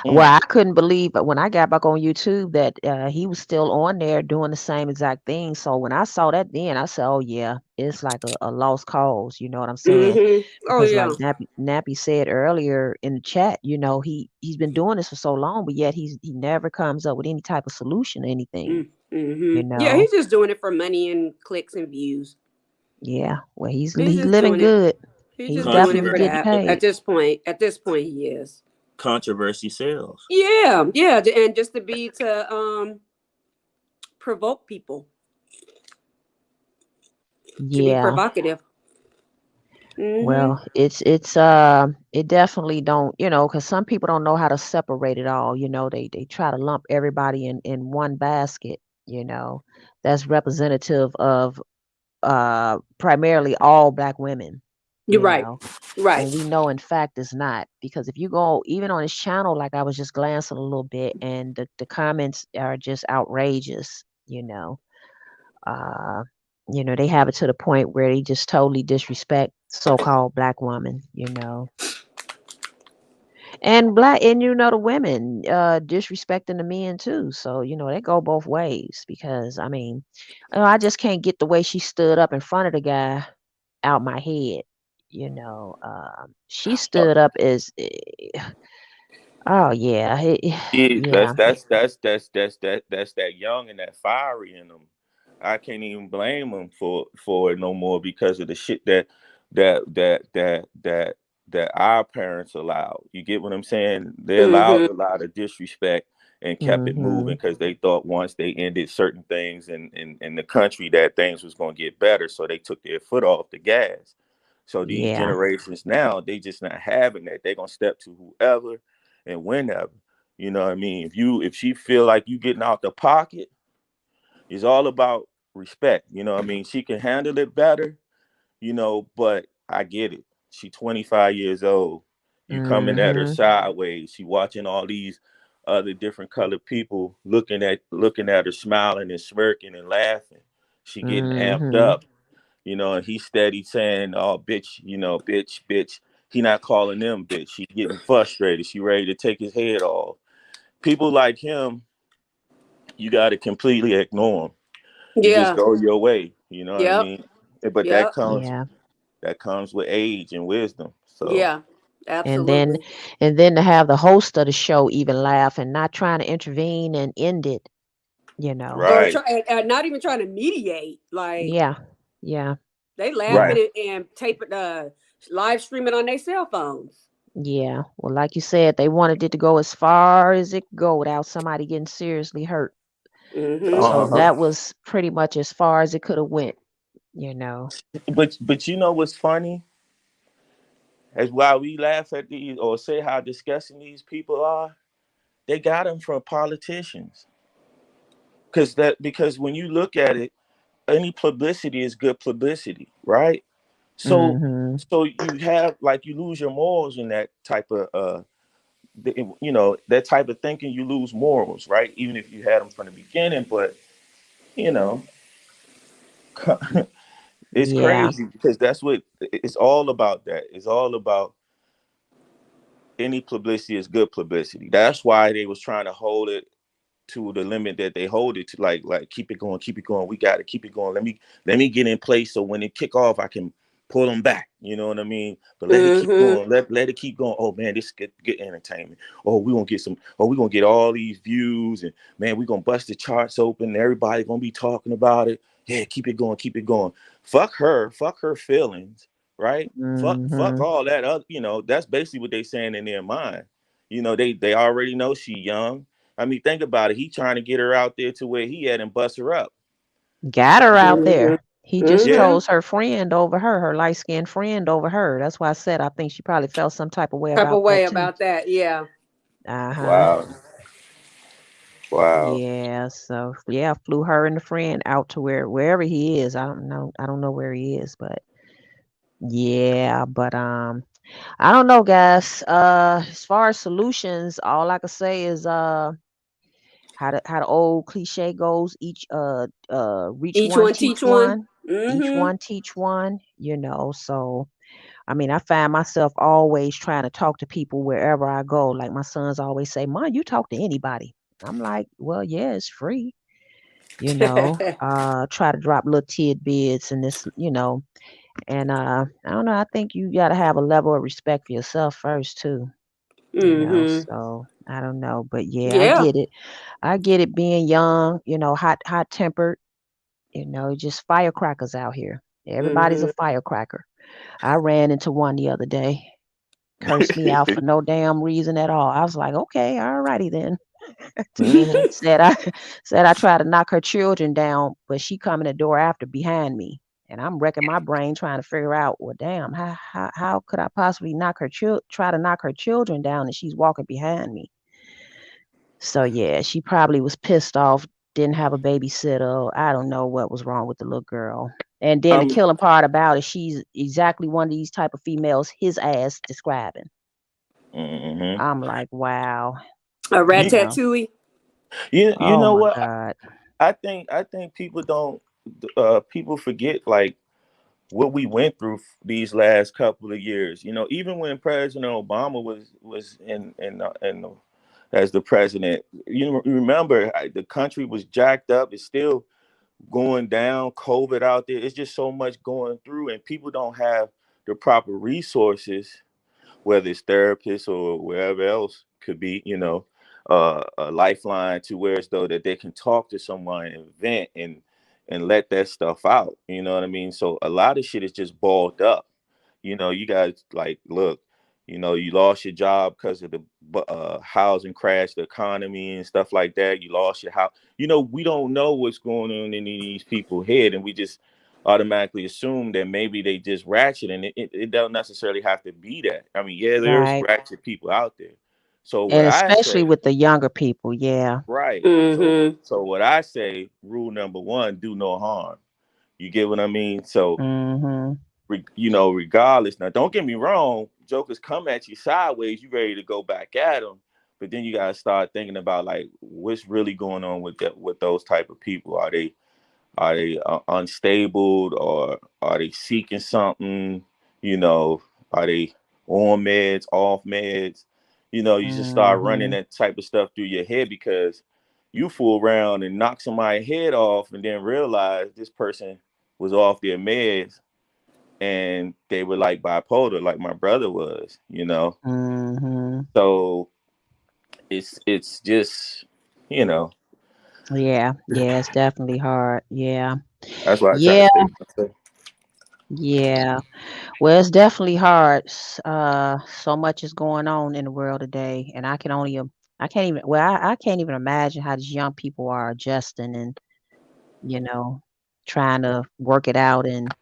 Well, I couldn't believe when I got back on YouTube that he was still on there doing the same exact thing. So when I saw that, then I said, "Oh yeah, it's like a lost cause." You know what I'm saying? Oh Because yeah. like Nappy said earlier in the chat, he's been doing this for so long, but yet he never comes up with any type of solution to anything. You Yeah, know? he's just doing it for money and clicks and views. Yeah. Well, he's He's he's just living doing it. good. He's He's just doing it definitely for Controversy. getting that. paid. At this point, he is. Controversy sells. Yeah, yeah, and just to provoke people, to be Yeah. provocative. Mm-hmm. Well, it definitely don't, because some people don't know how to separate it all. They try to lump everybody in one basket, that's representative of primarily all black women, You're right. Right. when we know in fact it's not. Because if you go even on his channel, like I was just glancing a little bit, and the comments are just outrageous. Uh, they have it to the point where they just totally disrespect so-called black women. And the women disrespecting the men too. So, they go both ways. Because I mean, I just can't get the way she stood up in front of the guy out my head. She Uh, stood up as oh yeah, Yeah, yeah. that's that young and that fiery in them. I can't even blame them for it no more because of the shit that that that that that our parents allowed. You get what I'm saying? They allowed Mm-hmm. a lot of disrespect and kept it moving Mhm. because they thought once they ended certain things in the country that things was going to get better. So they took their foot off the gas. So these Yeah. generations now, they just not having that. They're gonna step to whoever and whenever. You know what I mean? If she feel like you getting out the pocket, it's all about respect. You know what I mean? She can handle it better, but I get it. She 25 years old. You coming at her Mhm. sideways. She watching all these other different colored people looking at her, smiling and smirking and laughing. She getting amped Mhm. up, and he steady saying, "Oh, bitch, bitch, bitch." He not calling them bitch. She getting frustrated. She ready to take his head off. People like him, you got to completely ignore him. You just Yeah. go your way. You know what I Yep. mean? But that Yep. comes Yeah. that comes with age and wisdom. So Yeah. And then Absolutely. and then to have the host of the show even laugh and not trying to intervene and end it, you know. Or right, try not even trying to mediate. Like Yeah. Yeah. they laughing right. Yeah. and tape it, live streaming on their cell phones. Yeah. Well, like you said, they wanted it to go as far as it could go without somebody getting seriously hurt. Mm-hmm. So Uh-huh. that was pretty much as far as it could have went. But you know what's funny? As while we laugh at these or say how disgusting these people are, they got them from politicians. Because when you look at it, any publicity is good publicity, right? So Mhm. so you have like you lose your morals in that type of that type of thinking. You lose morals, right? Even if you had them from the beginning, but you know it's Yeah. crazy because that's what it's all about. That it's all about any publicity is good publicity. That's why they was trying to hold it to the limit that they hold it to, like keep it going. We got to keep it going. Let me get in place so when it kick off, I can pull them back. You know what I mean? But let it keep Mm-hmm. going. Let it keep going. Oh man, this is good entertainment. Oh, we gonna get some. Oh, we gonna get all these views, and man, we gonna bust the charts open. Everybody gonna be talking about it. Yeah, keep it going. Keep it going. Fuck her. Fuck her feelings. Right? Fuck Mhm. all that. Other, that's basically what they saying in their mind. They already know she young. I mean, think about it. He trying to get her out there to where he at and bust her up. Got her out Mm-hmm. there. He just Yeah, Mm-hmm. chose her friend over her light-skinned friend over her. That's why I said I think she probably felt some type of way Type of about way that too. about that. Yeah. Uh-huh. wow, wow. Yeah, so yeah, flew her and the friend out to wherever he is. I don't know. I don't know where he is, but yeah, but I don't know, guys. As far as solutions, all I could say is how the old cliche goes, reach Each one, one teach teach one. one, each Mm-hmm. one teach one, so I mean, I find myself always trying to talk to people wherever I go. Like my sons always say, "Mom, you talk to anybody." I'm like, "Well, yeah, it's free." Try to drop little tidbits and this, and I don't know. I think you got to have a level of respect for yourself first too. Mm-hmm. So I don't know, but yeah, I Yeah. get it. I get it being young, hot tempered, just firecrackers out here. Everybody's a Mm-hmm. firecracker. I ran into one the other day, cursed me out for no damn reason at all. I was like, okay, all righty then. Mhm. said I said I tried to knock her children down, but she come in the door after behind me. And I'm wrecking my brain trying to figure out, well, damn, how could I possibly try to knock her children down and she's walking behind me? So yeah, she probably was pissed off, didn't have a babysitter. I don't know what was wrong with the little girl. And then the Um, killing part about it, she's exactly one of these type of females his ass describing. mhm. I'm like, wow, A You, ratatouille. you oh know my what? God. I think people don't people forget like what we went through these last couple of years. Even when President Obama was in as the president, remember the country was jacked up. It's still going down. COVID out there. It's just so much going through, and people don't have the proper resources, whether it's therapists or wherever else could be, a lifeline to where as though that they can talk to someone and vent and let that stuff out. You know what I mean? So a lot of shit is just balled up. You guys like look. You lost your job because of the housing crash, the economy and stuff like that. You lost your house. We don't know what's going on in these people's head, and we just automatically assume that maybe they just ratchet, and it don't necessarily have to be that. I mean, yeah, there's Right. ratchet people out there. So what And I especially say, with the younger people, yeah. right? So Mm-hmm. so what I say, rule number one: do no harm. You get what I mean? So Mhm. regardless. Now, don't get me wrong. Jokers come at you sideways. You ready to go back at them, but then you gotta start thinking about like what's really going on with those type of people. Are they unstable, or are they seeking something? You know, are they on meds, off meds? You just start running Mhm. that type of stuff through your head because you fool around and knock somebody's head off and then realize this person was off their meds and they were like bipolar, like my brother was. Mhm. So it's just, you know, Yeah. Yeah, it's definitely hard. Yeah. that's why I try to Yeah. stay to myself. Yeah. Well, it's definitely hard. So much is going on in the world today, and I can't even. Well, I can't even imagine how these young people are adjusting and you know trying to work it out and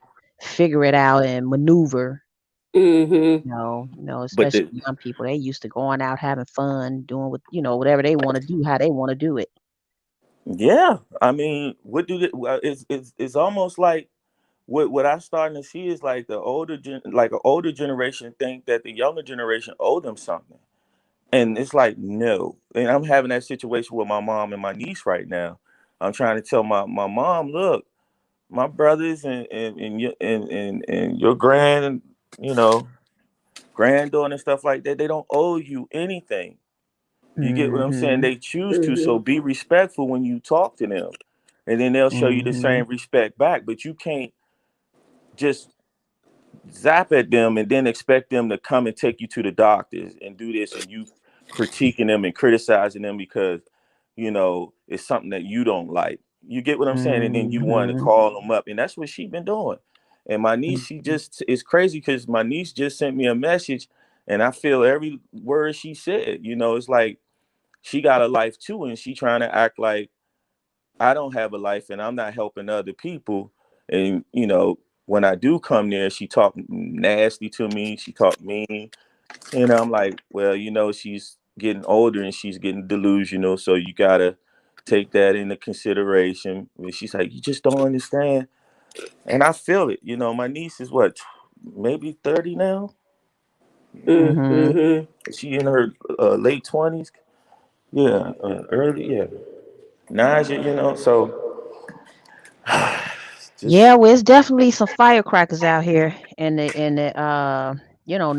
figure it out and maneuver. Mm-hmm. But Especially young people. They used to going out having fun, doing whatever they want to do, how they want to do it. yeah, I mean, what do they, well, it's almost like what I'm starting to see is like like an older generation think that the younger generation owe them something, and it's like no. And I'm having that situation with my mom and my niece right now. I'm trying to tell my mom, look, my brothers and your you know granddaughter and stuff like that, they don't owe you anything. You get what I'm saying? Mhm. They choose to, Mm-hmm. so be respectful when you talk to them, and then they'll show you the Mhm. same respect back. But you can't just zap at them and then expect them to come and take you to the doctors and do this, and you critiquing them and criticizing them because it's something that you don't like. You get what I'm saying? And then you want to Mhm. call them up, and that's what she been doing. And my niece, she Mhm. just it's crazy because my niece just sent me a message, and I feel every word she said. It's like she got a life too, and she trying to act like I don't have a life and I'm not helping other people. And when I do come there, she talk nasty to me. She talk mean, and I'm like, well, she's getting older and she's getting delusional, so you gotta take that into consideration. And she's like, you just don't understand, and I feel it. My niece is what, maybe 30 now. Mhm. Mm-hmm. She in her late 20s. Yeah, early. Yeah, Naja. So Just Yeah, well, it's definitely some firecrackers out here, and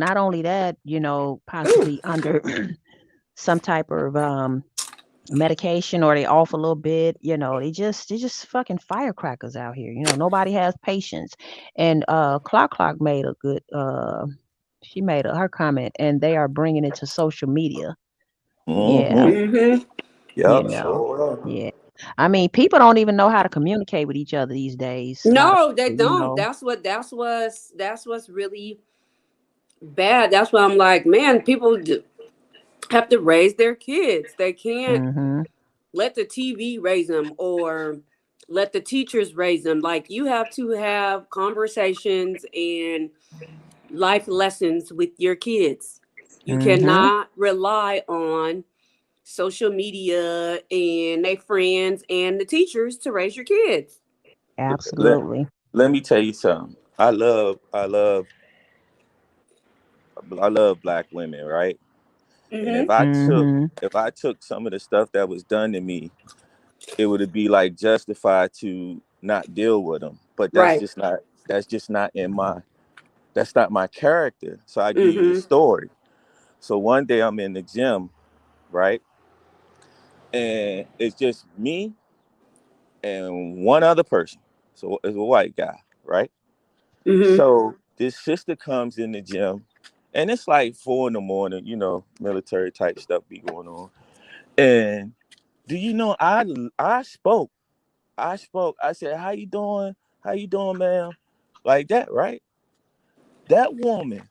not only that, Ooh. possibly under some type of medication or they off a little bit, they just fucking firecrackers out here. Nobody has patience. And Clock made a good she made her comment, and they are bringing it to social media. Yeah, mm-hmm. Mm-hmm. you Yep, know. sure. Yeah. I mean, people don't even know how to communicate with each other these days. A lot of No, they people, don't. That's what's really bad. That's why I'm like, man, have to raise their kids. They can't Mhm. let the TV raise them or let the teachers raise them. Like you have to have conversations and life lessons with your kids. You Mhm. cannot rely on social media and their friends and the teachers to raise your kids. Let Absolutely. Let me tell you something. I love black women, right? And Mm-hmm. Mhm. if I took some of the stuff that was done to me, it would be like justified to not deal with them. But Right. that's not my character. So I give you the Mm-hmm. story. So one day I'm in the gym, right? And it's just me and one other person. So it's a white guy, right? Mm-hmm. So this sister comes in the gym and it's like 4 in the morning, military type stuff be going on. And do you know I spoke. I spoke. I said, "How you doing? How you doing, ma'am?" Like that, right? That woman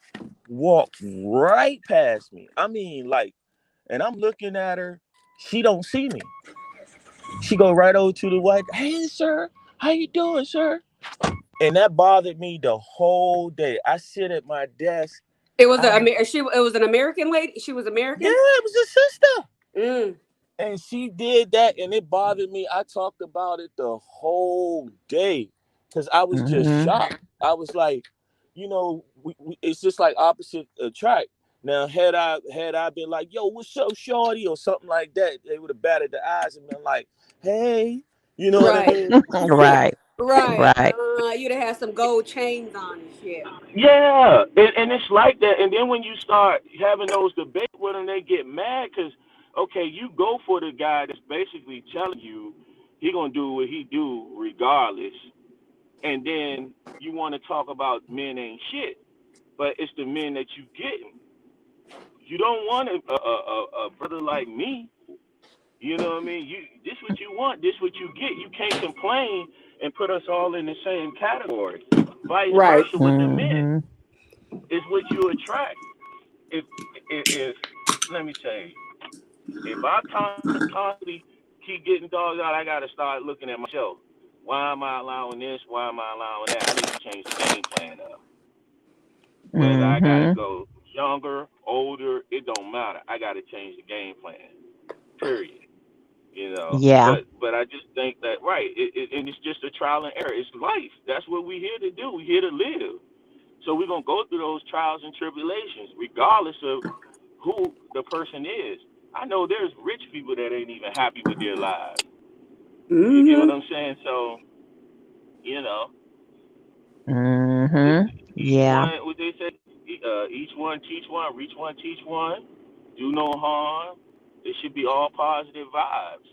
walked right past me. I mean, like, and I'm looking at her. She don't see me. She go right over to the white. Hey, sir, how you doing, sir? And that bothered me the whole day. I sit at my desk. It was I it was an American lady. She was Yeah, American. it was a sister. Mm. And she did that and it bothered me. I talked about it the whole day because I was just Mhm. shocked. I was like, it's just like opposite attract. Now, had I been like, yo, what's up, shorty, or something like that, they would have batted the eyes and been like, hey, you know what I Right. mean? Right. Right. Right. You'd have had some gold chains on and shit. Yeah, and it's like that. And then when you start having those debates with them, they get mad because, okay, you go for the guy that's basically telling you he gonna do what he do regardless, and then you want to talk about men ain't shit, but it's the men that you getting. You don't want a brother like me. You know what I mean? This what you want. This what you get. You can't complain and put us all in the same category. Vice Right. versa with the men. Mhm. It's what you attract. If let me say, if I constantly keep getting dogged out, I got to start looking at myself. Why am I allowing this? Why am I allowing that? I need to change the game plan up. Whether I got to Mhm. go younger, older, it don't matter. I got to change the game plan. Period. Yeah. But I just think that right, and it's just a trial and error. It's life. That's what we're here to do. We're here to live. So we're gonna go through those trials and tribulations, regardless of who the person is. I know there's rich people that ain't even happy with their lives. You get what Mm-hmm. I'm saying? So, you know, Mhm. each Yeah. one, what they say, each one teach one, reach one teach one, do no harm. It should be all positive vibes.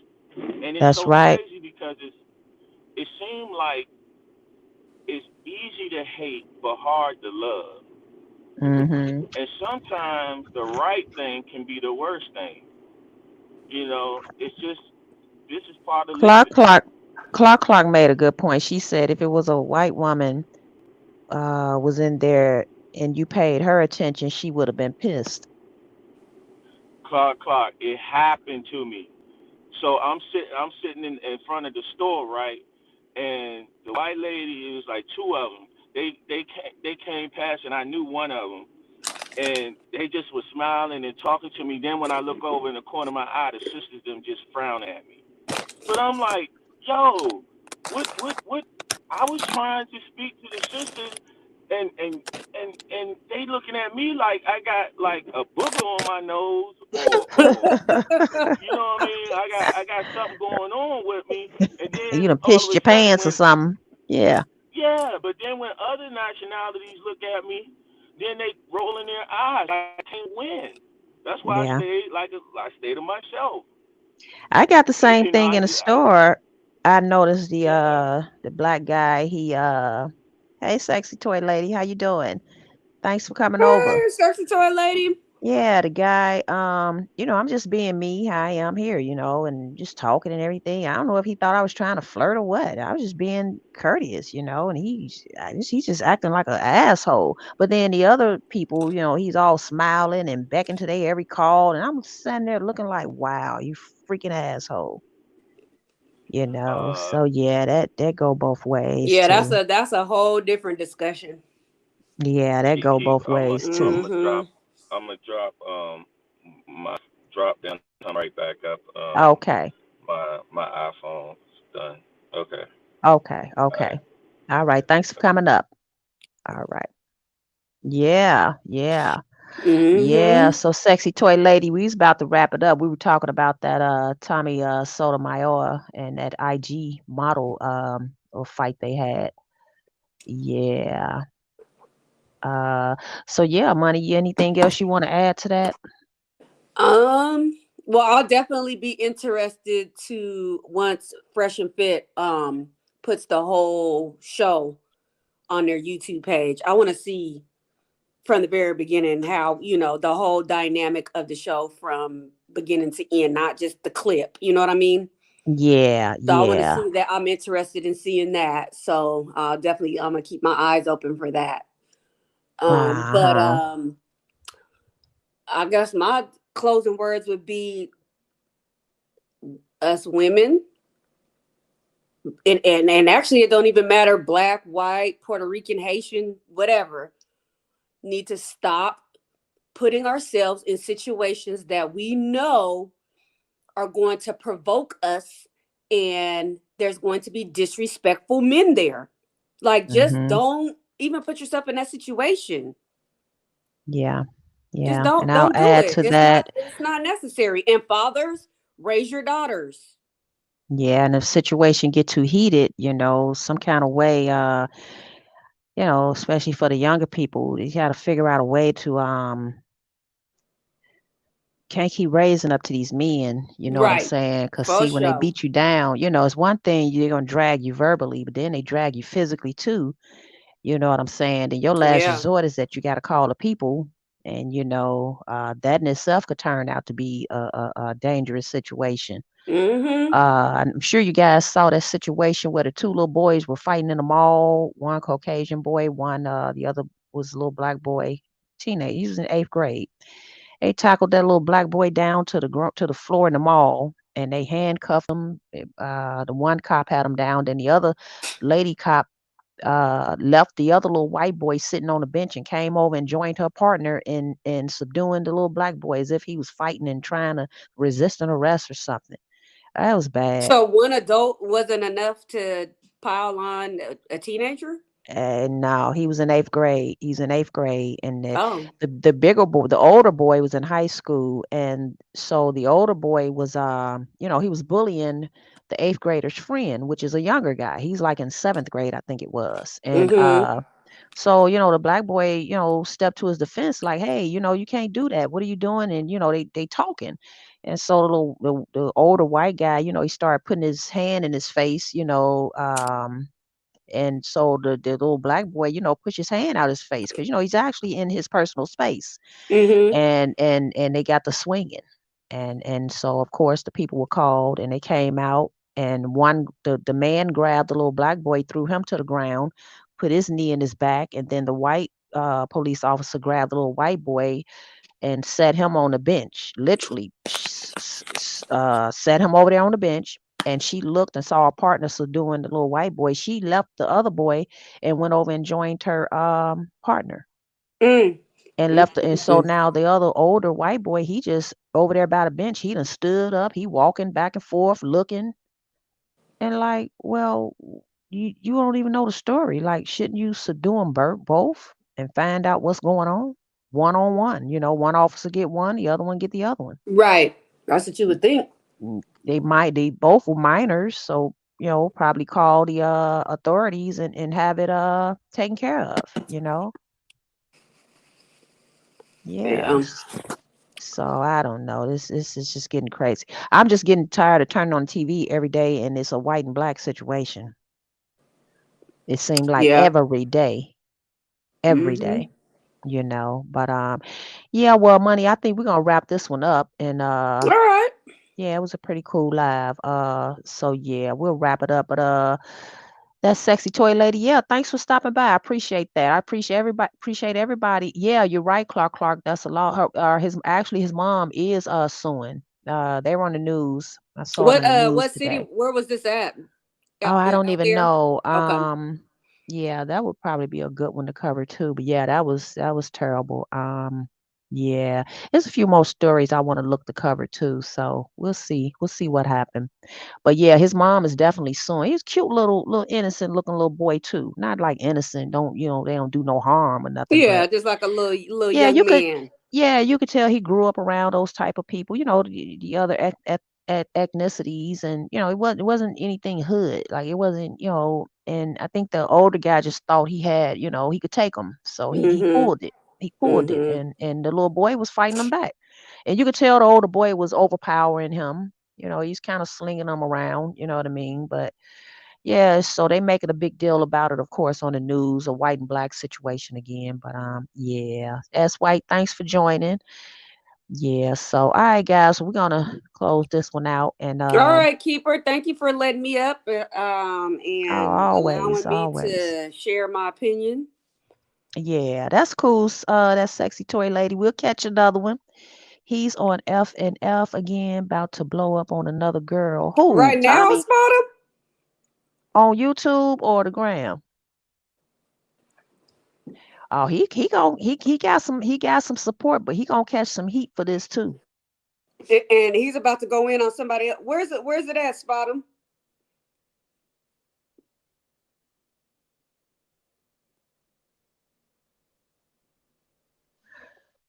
And it's That's so right. crazy because it seems like it's easy to hate but hard to love. Mhm. And sometimes the right thing can be the worst thing. It's just this is part of Clock living. clock Clock made a good point. She said if it was a white woman was in there and you paid her attention, she would have been pissed. Clark, it happened to me. So I'm sitting in front of the store, right? And the white lady, it was like two of them. They came past, and I knew one of them, and they just was smiling and talking to me. Then when I look over in the corner of my eye, the sisters them just frown at me. But I'm like, yo, what? I was trying to speak to the sisters, and they looking at me like I got like a booger on my nose, or you know what I mean? I got something going on with me, and You then done all of pissed a your sudden pants or when something. Yeah. Yeah, but then when other nationalities look at me, then they rolling their eyes. I can't win. That's why I Yeah. stayed I stay to myself. I got the same You know, thing in the I store. I noticed yeah. the black guy, hey sexy toy lady, how you doing? Thanks for coming over. Hey, sexy toy lady. Yeah, the guy, I'm just being me, how I am here, and just talking and everything. I don't know if he thought I was trying to flirt or what. I was just being courteous, and he's just acting like an asshole. But then the other people, he's all smiling and becking to their every call, and I'm sitting there looking like, wow, you freaking asshole. Uh, So yeah, that go both ways Yeah, too. that's a whole different discussion. Yeah, that go Kiki, both ways too. Mm-hmm. I'm gonna drop my drop down. Come right back up. Okay. My iPhone's done. Okay. Okay. All right. Okay. All right. Thanks for coming up. All right. Yeah, yeah, yeah. Mm-hmm. So sexy toy lady, we was about to wrap it up. We were talking about that Tommy Sotomayor and that IG model or fight they had. Yeah. Uh so yeah, money, anything else you want to add to that? Um, well, I'll definitely be interested to once Fresh and Fit puts the whole show on their YouTube page. I want to see from the very beginning how, the whole dynamic of the show from beginning to end, not just the clip. You know what I mean? Yeah, So I want to yeah. see that. I'm interested in seeing that. So definitely, I'm gonna keep my eyes open for that. But Uh-huh. I guess my closing words would be us women, and actually, it don't even matter black, white, Puerto Rican, Haitian, whatever. Need to stop putting ourselves in situations that we know are going to provoke us, and there's going to be disrespectful men there. Like, just Mhm. don't even put yourself in that situation. Yeah. Just Yeah. And don't I'll don't do add it. to It's not that. it's not necessary. And fathers, raise your daughters. Yeah, and if situation get too heated, some kind of way, especially for the younger people, you got to figure out a way to can't keep raising up to these men, you know what I'm Right. saying? Because For see, when they sure. beat you down, it's one thing they're gonna drag you verbally, but then they drag you physically too. You know what I'm saying? And your last Yeah. resort is that you got to call the people, and that in itself could turn out to be a dangerous situation. Mm-hmm. I'm sure you guys saw that situation where the two little boys were fighting in the mall. One Caucasian boy, one the other was a little black boy, teenage. He was in 8th grade. They tackled that little black boy down to the floor in the mall, and they handcuffed him. The one cop had him down, then the other lady cop left the other little white boy sitting on the bench and came over and joined her partner in subduing the little black boy as if he was fighting and trying to resist an arrest or something. That was bad. So one adult wasn't enough to pile on a teenager? And no, he was in 8th grade. He's in 8th grade, and Oh. the bigger boy, the older boy, was in high school, and so the older boy was, he was bullying the 8th grader's friend, which is a younger guy. He's like in 7th grade, I think it was, and Mm-hmm. so the black boy, stepped to his defense, like, hey, you can't do that. What are you doing? And they talking, and so the older white guy, he started putting his hand in his face, and so the little black boy, push his hand out his face because he's actually in his personal space, Mm-hmm. and they got the swinging, and so of course the people were called and they came out, and the man grabbed the little black boy, threw him to the ground, put his knee in his back, and then the white police officer grabbed the little white boy and set him on the bench, literally set him over there on the bench. And she looked and saw her partner subduing the little white boy. She left the other boy and went over and joined her partner Mm. and left. And so Mm-mm. now the other older white boy, he just over there by the bench. He done stood up. He walking back and forth, looking and like, well, you don't even know the story. Like, shouldn't you subdue them both and find out what's going on one? One officer get one, the other one get the other one. Right. That's what you would think. They both were minors, so probably call the authorities and have it taken care of. Yeah. Yeah. So I don't know. This is just getting crazy. I'm just getting tired of turning on TV every day and it's a white and black situation. It seemed like Yeah. every day, every Mm-hmm. day, But yeah, well, money, I think we're gonna wrap this one up. And All right. yeah, it was a pretty cool live. So yeah, we'll wrap it up. But that sexy toy lady, yeah, thanks for stopping by. I appreciate that. I appreciate everybody. Appreciate everybody. Yeah, you're right, Clark. Clark, that's a lot. His mom is suing. They were on the news. I saw it on the news What city? today. Where was this at? Oh, I don't Out even there? know. Okay. Yeah, that would probably be a good one to cover too. But yeah, that was terrible. Yeah, there's a few more stories I want to look to cover too. So we'll see. We'll see what happened. But yeah, his mom is definitely suing. He's cute little innocent looking little boy too. Not like innocent. Don't they don't do no harm or nothing. Yeah, But just like a little yeah, young you could man. yeah, you could tell he grew up around those type of people, the other ethnicities, and it wasn't anything hood. Like it wasn't, and I think the older guy just thought he had, he could take him. So he Mm-hmm. pulled it. He pulled it Mm-hmm. and the little boy was fighting him back. And you could tell the older boy was overpowering him. He's kind of slinging him around, you know what I mean? But yeah, so they making a big deal about it, of course, on the news, a white and black situation again. But yeah, S White, thanks for joining. Yeah, so all right, guys, we're gonna close this one out, and All right, Keeper. Thank you for letting me up, oh, and always, allowing me always, to share my opinion. yeah, that's cool. That sexy toy lady. We'll catch another one. He's on F and F again, about to blow up on another girl. Who? Right now, Tommy Spot on YouTube or the gram? Oh, he got some support, but he gonna catch some heat for this too. and he's about to go in on somebody else. Where's it at, Spot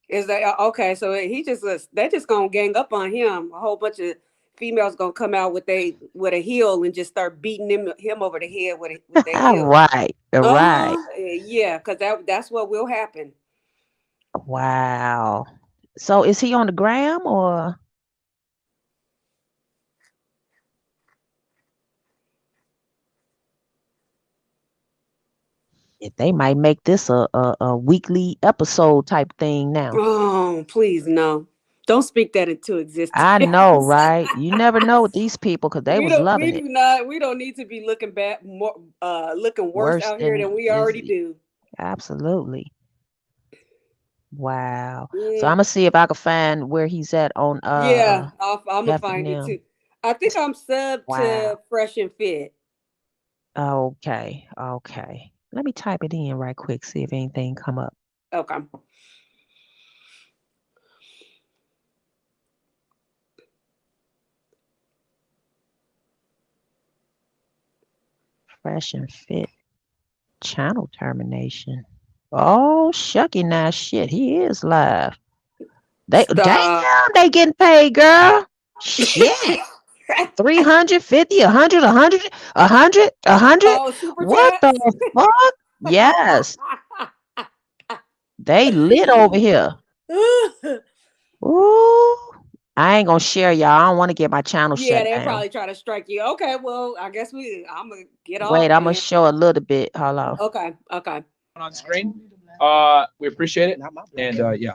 Is that okay? So they just gonna gang up on him. A whole bunch of females gonna come out with a heel and just start beating him over the head with their heel. Right, right. Yeah, because that's what will happen. Wow. So is he on the gram or if they might make this a weekly episode type thing now? Oh, please no! Don't speak that into existence. I know, right? You never know with these people because they We was don't. loving We it do not. We don't need to be looking bad, more, looking worse worse out here than than we is already do. absolutely. Wow. So Yeah, I'm gonna see if I can find where he's at on yeah. I'm gonna F and find it M. too. I think I'm sub Wow. to Fresh and Fit. Okay, okay. Let me type it in right quick, see if anything come up. Okay. Fresh and Fit channel termination. Oh shucky now shit. He is live. Stop. They getting paid, girl. Shit. 350, 100, 100, 100, 100. Oh, super What the chats. fuck? Yes. They lit over here. Ooh. I ain't gonna share y'all. I don't want to get my channel Yeah, shut they'll down. probably try to strike you. Okay, well, I guess I'm gonna get off Wait, I'm gonna then. show a little bit. Hold on. Okay, okay. On screen. We appreciate it. And yeah.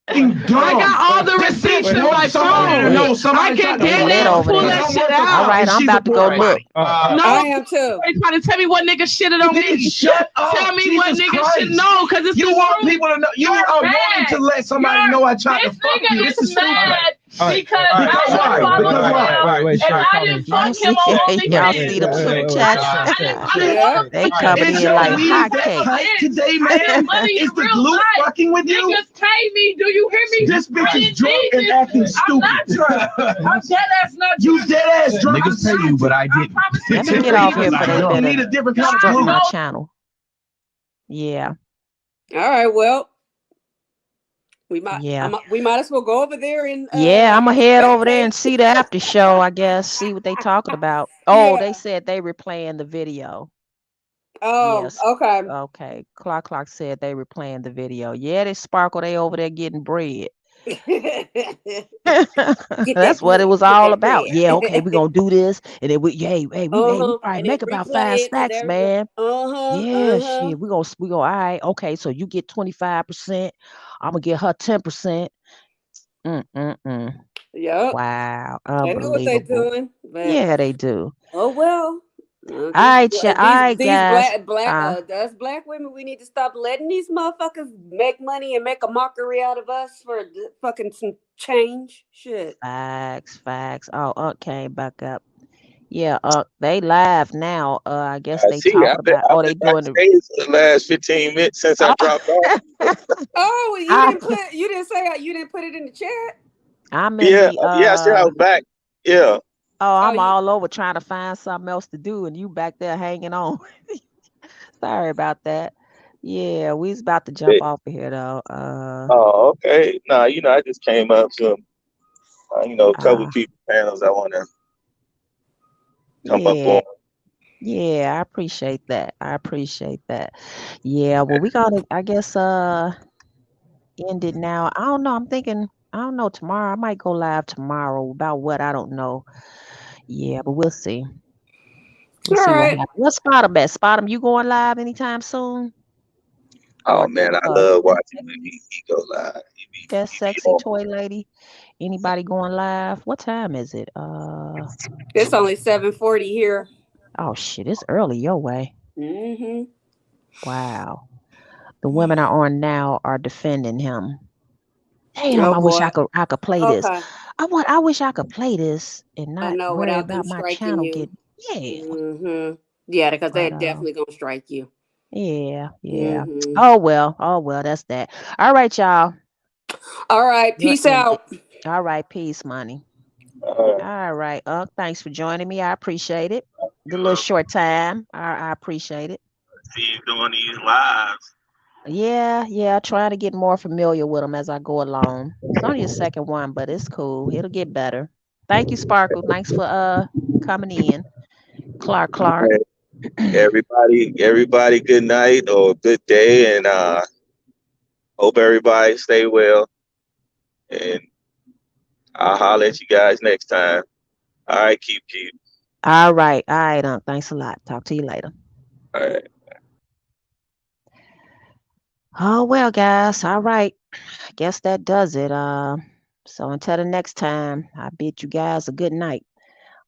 I got all the receipts in my phone. I can They damn lit near over pull there. that shit All out. right, I'm about to go look. No, I am too. they trying to tell me what nigga shitted on me. Shut up. Tell me Jesus what nigga Christ. should know, cause it's You the want truth. people to know. You are wanting to let somebody know I tried to fuck you. This is stupid. Because I don't follow him, Wait, and I didn't Y'all fuck see, him on y'all OnlyFans. see them super chats? Yeah. They coming Is in your like weed that hotcakes. tight today, man? Money Is in the real glue life. fucking with you? Niggas pay me. Do you hear me? This bitch is drunk and Jesus. acting I'm stupid. not drunk. I'm dead ass not drunk. You dead ass drunk. Niggas pay you, but I didn't. promise you. Let me get off here for they You need better a different kind of struck glue. my channel. Yeah. All right. Well, Yeah. We might as well go over there and Yeah, I'm gonna head over there spectate. and see the after show, I guess. See what they talking about. Oh, they Yeah. said they replaying the video. Oh, Yes. okay. Okay. Clock said they were playing the video. Yeah, they Sparkle, they over there getting bread. Get that That's what it bread. was Get all that about. Yeah, okay, bread. we're gonna do this. And then we Uh-huh. probably And then make about replay five it so stacks, there we go. man. Uh-huh. Yeah, Uh-huh. shit. We go, all right, okay, so you get 25%. I'm gonna get her 10%. Mm-mm-mm. Yep. Wow, They know what they're unbelievable. doing, but Yeah, they do. oh well. All right, These guys. black us black women, we need to stop letting these motherfuckers make money and make a mockery out of us for fucking some change. Shit. Facts. Oh, came back up. Yeah, they live now. I guess I they see. talking about. I've Oh, been they doing the. backstage for the last 15 minutes since I Oh, dropped off. Oh, I, you didn't say you didn't put it in the chat. I'm in Yeah, the. yeah. I said I was back. Yeah. Oh, Oh, I'm all over trying to find something else to do, and you back there hanging on. Sorry about that. Yeah, we's about to jump off of here though. Oh, okay. Nah, I just came up to, a couple Uh, of people panels I want to come up yeah, on. yeah, I appreciate that. I appreciate that. Yeah, well, we gotta, I guess, end it now. I don't know. I'm thinking, I don't know, tomorrow. I might go live tomorrow about what I don't know. Yeah, but we'll see. We'll all see what right. happens. What's Spot'em at? Spot'em, you going live anytime soon? Oh Or man, I uh, love watching when he go live. that He be sexy on. toy lady? Anybody going live? What time is it? It's only 7:40 here. Oh shit, it's early your way. Mm-hmm. Wow. The women are on now are defending him. Damn, Oh I wish boy. I could play this. Okay. I wish I could play this and I not know worry without them about my striking channel you. getting, yeah. Mm-hmm. Yeah, because they're But definitely gonna strike you. yeah. Mm-hmm. Oh well, that's that. All right, y'all. All right. We'll Peace end it. out. All right, peace, money. Uh, All right. Thanks for joining me. I appreciate it. The little short time. I appreciate it. see you doing these lives. Yeah. Trying to get more familiar with them as I go along. It's only a second one, but it's cool. It'll get better. Thank you, Sparkle. Thanks for coming in. Clark. Hey, everybody, good night or good day, and hope everybody stay well. And I'll holler at you guys next time. All right, keep. All right. All right. Thanks a lot. Talk to you later. All right. Oh well, guys. All right. I guess that does it. So until the next time, I bid you guys a good night.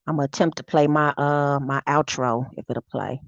I'm gonna attempt to play my outro if it'll play.